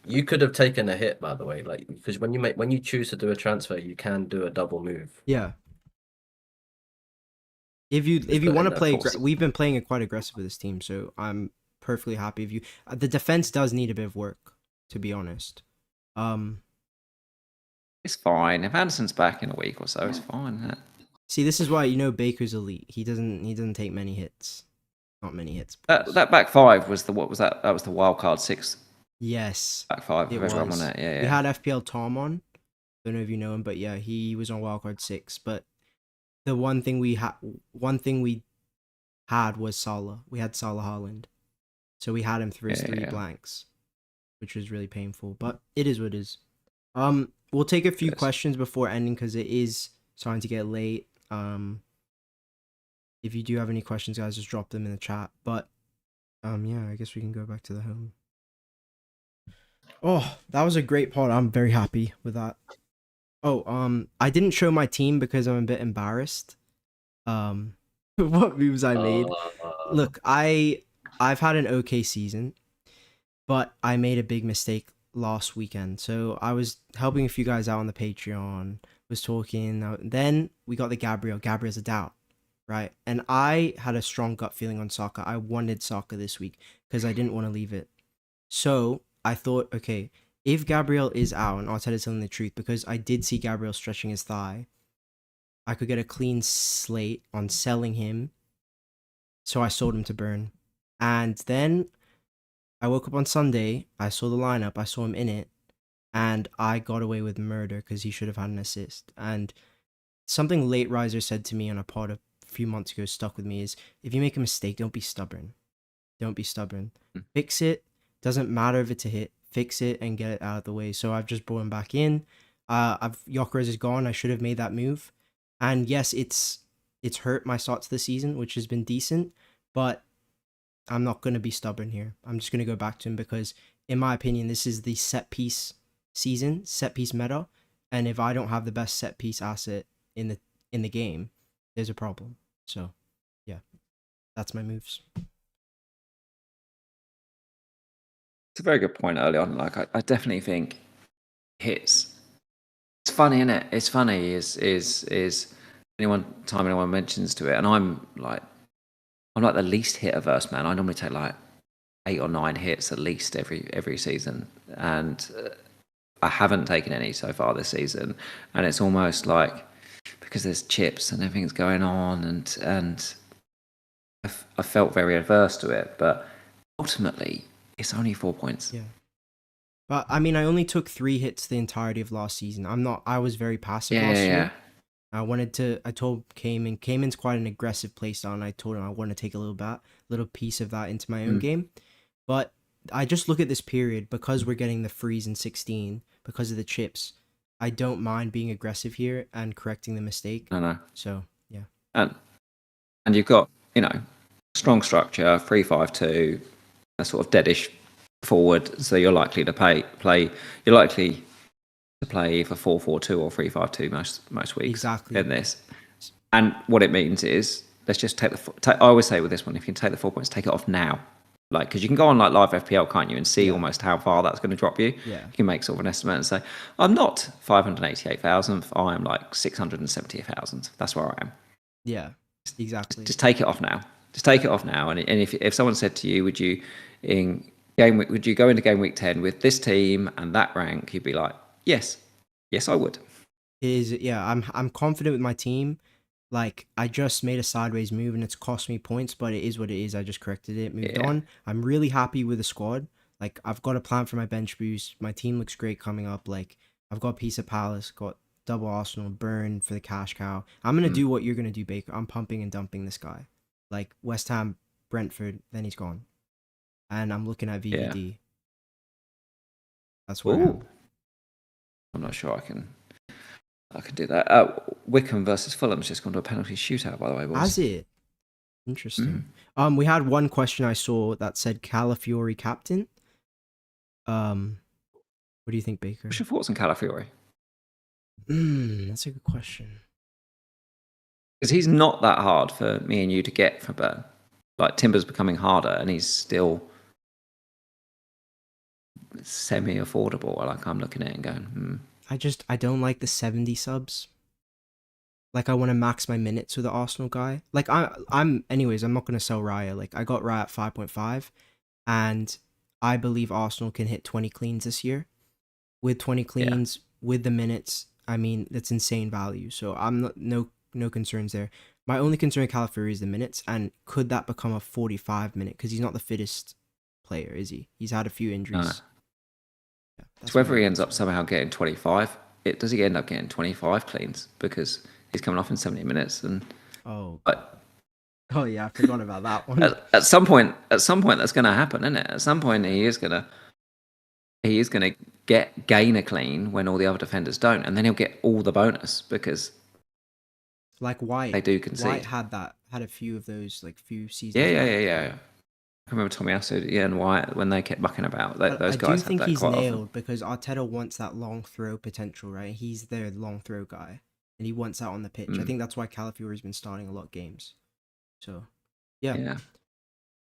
You could have taken a hit, by the way, like because when you choose to do a transfer, you can do a double move. Yeah. If you want to play, we've been playing it quite aggressive with this team, so I'm perfectly happy if you. The defense does need a bit of work, to be honest. It's fine. If Anderson's back in a week or so, it's fine. Isn't it? See, this is why Baker's elite. He doesn't take many hits. Not many hits. That back five was what was that? That was the wild card 6. Yes. Back five. It Everyone was. on it. Yeah. We had FPL Tom on. Don't know if you know him, but yeah, he was on wildcard 6. But the one thing we had was Salah. We had Salah Haaland, so we had him through his 3 blanks, which was really painful. But it is what it is. We'll take a few questions before ending because it is starting to get late. If you do have any questions, guys, just drop them in the chat. But yeah, I guess we can go back to the home. Oh, that was a great pod. I'm very happy with that. Oh, I didn't show my team because I'm a bit embarrassed. What moves I made. Look, I've had an okay season, but I made a big mistake last weekend. So I was helping a few guys out on the Patreon, was talking. Then we got the Gabriel's a doubt, right? And I had a strong gut feeling on Saka. I wanted Saka this week because I didn't want to leave it. So I thought, okay, if Gabriel is out and Arteta's telling the truth, because I did see Gabriel stretching his thigh, I could get a clean slate on selling him. So I sold him to Burn. And then I woke up on Sunday, I saw the lineup, I saw him in it, and I got away with murder because he should have had an assist. And something Late Riser said to me on a pod a few months ago stuck with me is, if you make a mistake, don't be stubborn. Don't be stubborn. Fix it. Doesn't matter if it's a hit. Fix it and get it out of the way. So I've just brought him back in. Gyökeres is gone. I should have made that move. And yes, it's hurt my start to the season, which has been decent, but I'm not going to be stubborn here. I'm just going to go back to him because, in my opinion, this is the set piece season, set piece meta. And if I don't have the best set piece asset in the game, there's a problem. So, yeah, that's my moves. It's a very good point early on. Like I definitely think hits. It's funny, isn't it? It's funny. Is anyone mentions to it, and I'm like the least hit averse man. I normally take like 8 or 9 hits at least every season, and I haven't taken any so far this season. And it's almost like because there's chips and everything's going on, and I felt very adverse to it, but ultimately. It's only 4 points. Yeah. But I mean, I only took 3 hits the entirety of last season. I was very passive last year. I told Kayman's quite an aggressive playstyle, and I told him I want to take a little piece of that into my own game. But I just look at this period because we're getting the freeze in 16 because of the chips. I don't mind being aggressive here and correcting the mistake. No. So, yeah. And you've got, strong structure, 3-5-2, a sort of deadish forward, so you're likely to play either 4-4-2 or 3-5-2 most weeks. Exactly. In this. And what it means is, let's just I always say with this one, if you can take the 4 points, take it off now. Like, because you can go on like live FPL, can't you, and see Yeah. almost how far that's going to drop you. Yeah. You can make sort of an estimate and say, I'm not 588,000th, I'm like 670,000th. That's where I am. Yeah, exactly. Just take it off now. Just take it off now. And if someone said to you, would you go into game week 10 with this team and that rank? You'd be like, yes, I would. I'm confident with my team. Like, I just made a sideways move and it's cost me points, but it is what it is. I just corrected it, moved on. I'm really happy with the squad. Like, I've got a plan for my bench boost. My team looks great coming up. Like, I've got Piece of Palace, got double Arsenal, Burn for the cash cow. I'm gonna do what you're gonna do, Baker. I'm pumping and dumping this guy. Like, West Ham, Brentford, then he's gone. And I'm looking at VVD. Yeah. That's where I am. I'm not sure I can do that. Wickham versus Fulham's just gone to a penalty shootout, by the way, boys. Has it? Interesting. We had one question I saw that said Calafiori Captain. What do you think, Baker? What's your thoughts on Calafiori? That's a good question. Because he's not that hard for me and you to get for Burn. Like, Timber's becoming harder and he's still semi-affordable. Like, I'm looking at it and going, I don't like the 70 subs. Like, I want to max my minutes with the Arsenal guy. Like, anyways, I'm not going to sell Raya. Like, I got Raya at 5.5, and I believe Arsenal can hit 20 cleans this year. With 20 cleans, with the minutes, I mean, that's insane value. So I'm no concerns there. My only concern with Calafiori is the minutes, and could that become a 45 minute? Because he's not the fittest player, is he? He's had a few injuries. No. Yeah, so whether he ends up somehow getting 25, does he end up getting 25 cleans? Because he's coming off in 70 minutes. And yeah, I forgot about that one. At some point, that's going to happen, isn't it? At some point, he is going to gain a clean when all the other defenders don't, and then he'll get all the bonus because like White, they do concede. White had a few of those, like, few seasons. Yeah. I remember Tommy Acid, and White when they kept mucking about. Those guys. I do think he's nailed often. because Arteta wants that long throw potential, right? He's their long throw guy, and he wants that on the pitch. I think that's why Calafiori's been starting a lot of games. So, yeah.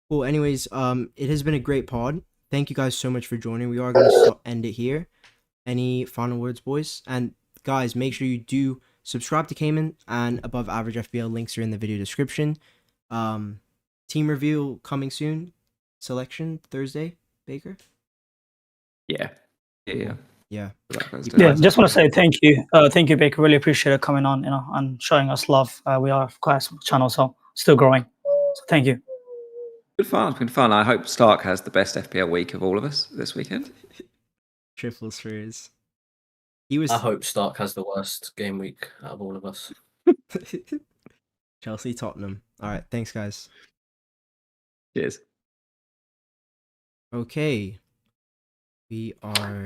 Well, anyways, it has been a great pod. Thank you guys so much for joining. We are going to end it here. Any final words, boys? And guys, make sure you do subscribe to Kayman and Above Average FPL. Links are in the video description. Team reveal coming soon. Selection Thursday, Baker? Yeah. Just want to say thank you. Thank you, Baker. Really appreciate it coming on, and showing us love. We are quite a small channel, so still growing. So thank you. Good fun. It's been fun. I hope Stark has the best FPL week of all of us this weekend. Triple threes. I hope Stark has the worst game week out of all of us. Chelsea, Tottenham. All right, thanks, guys. Cheers. Okay. We are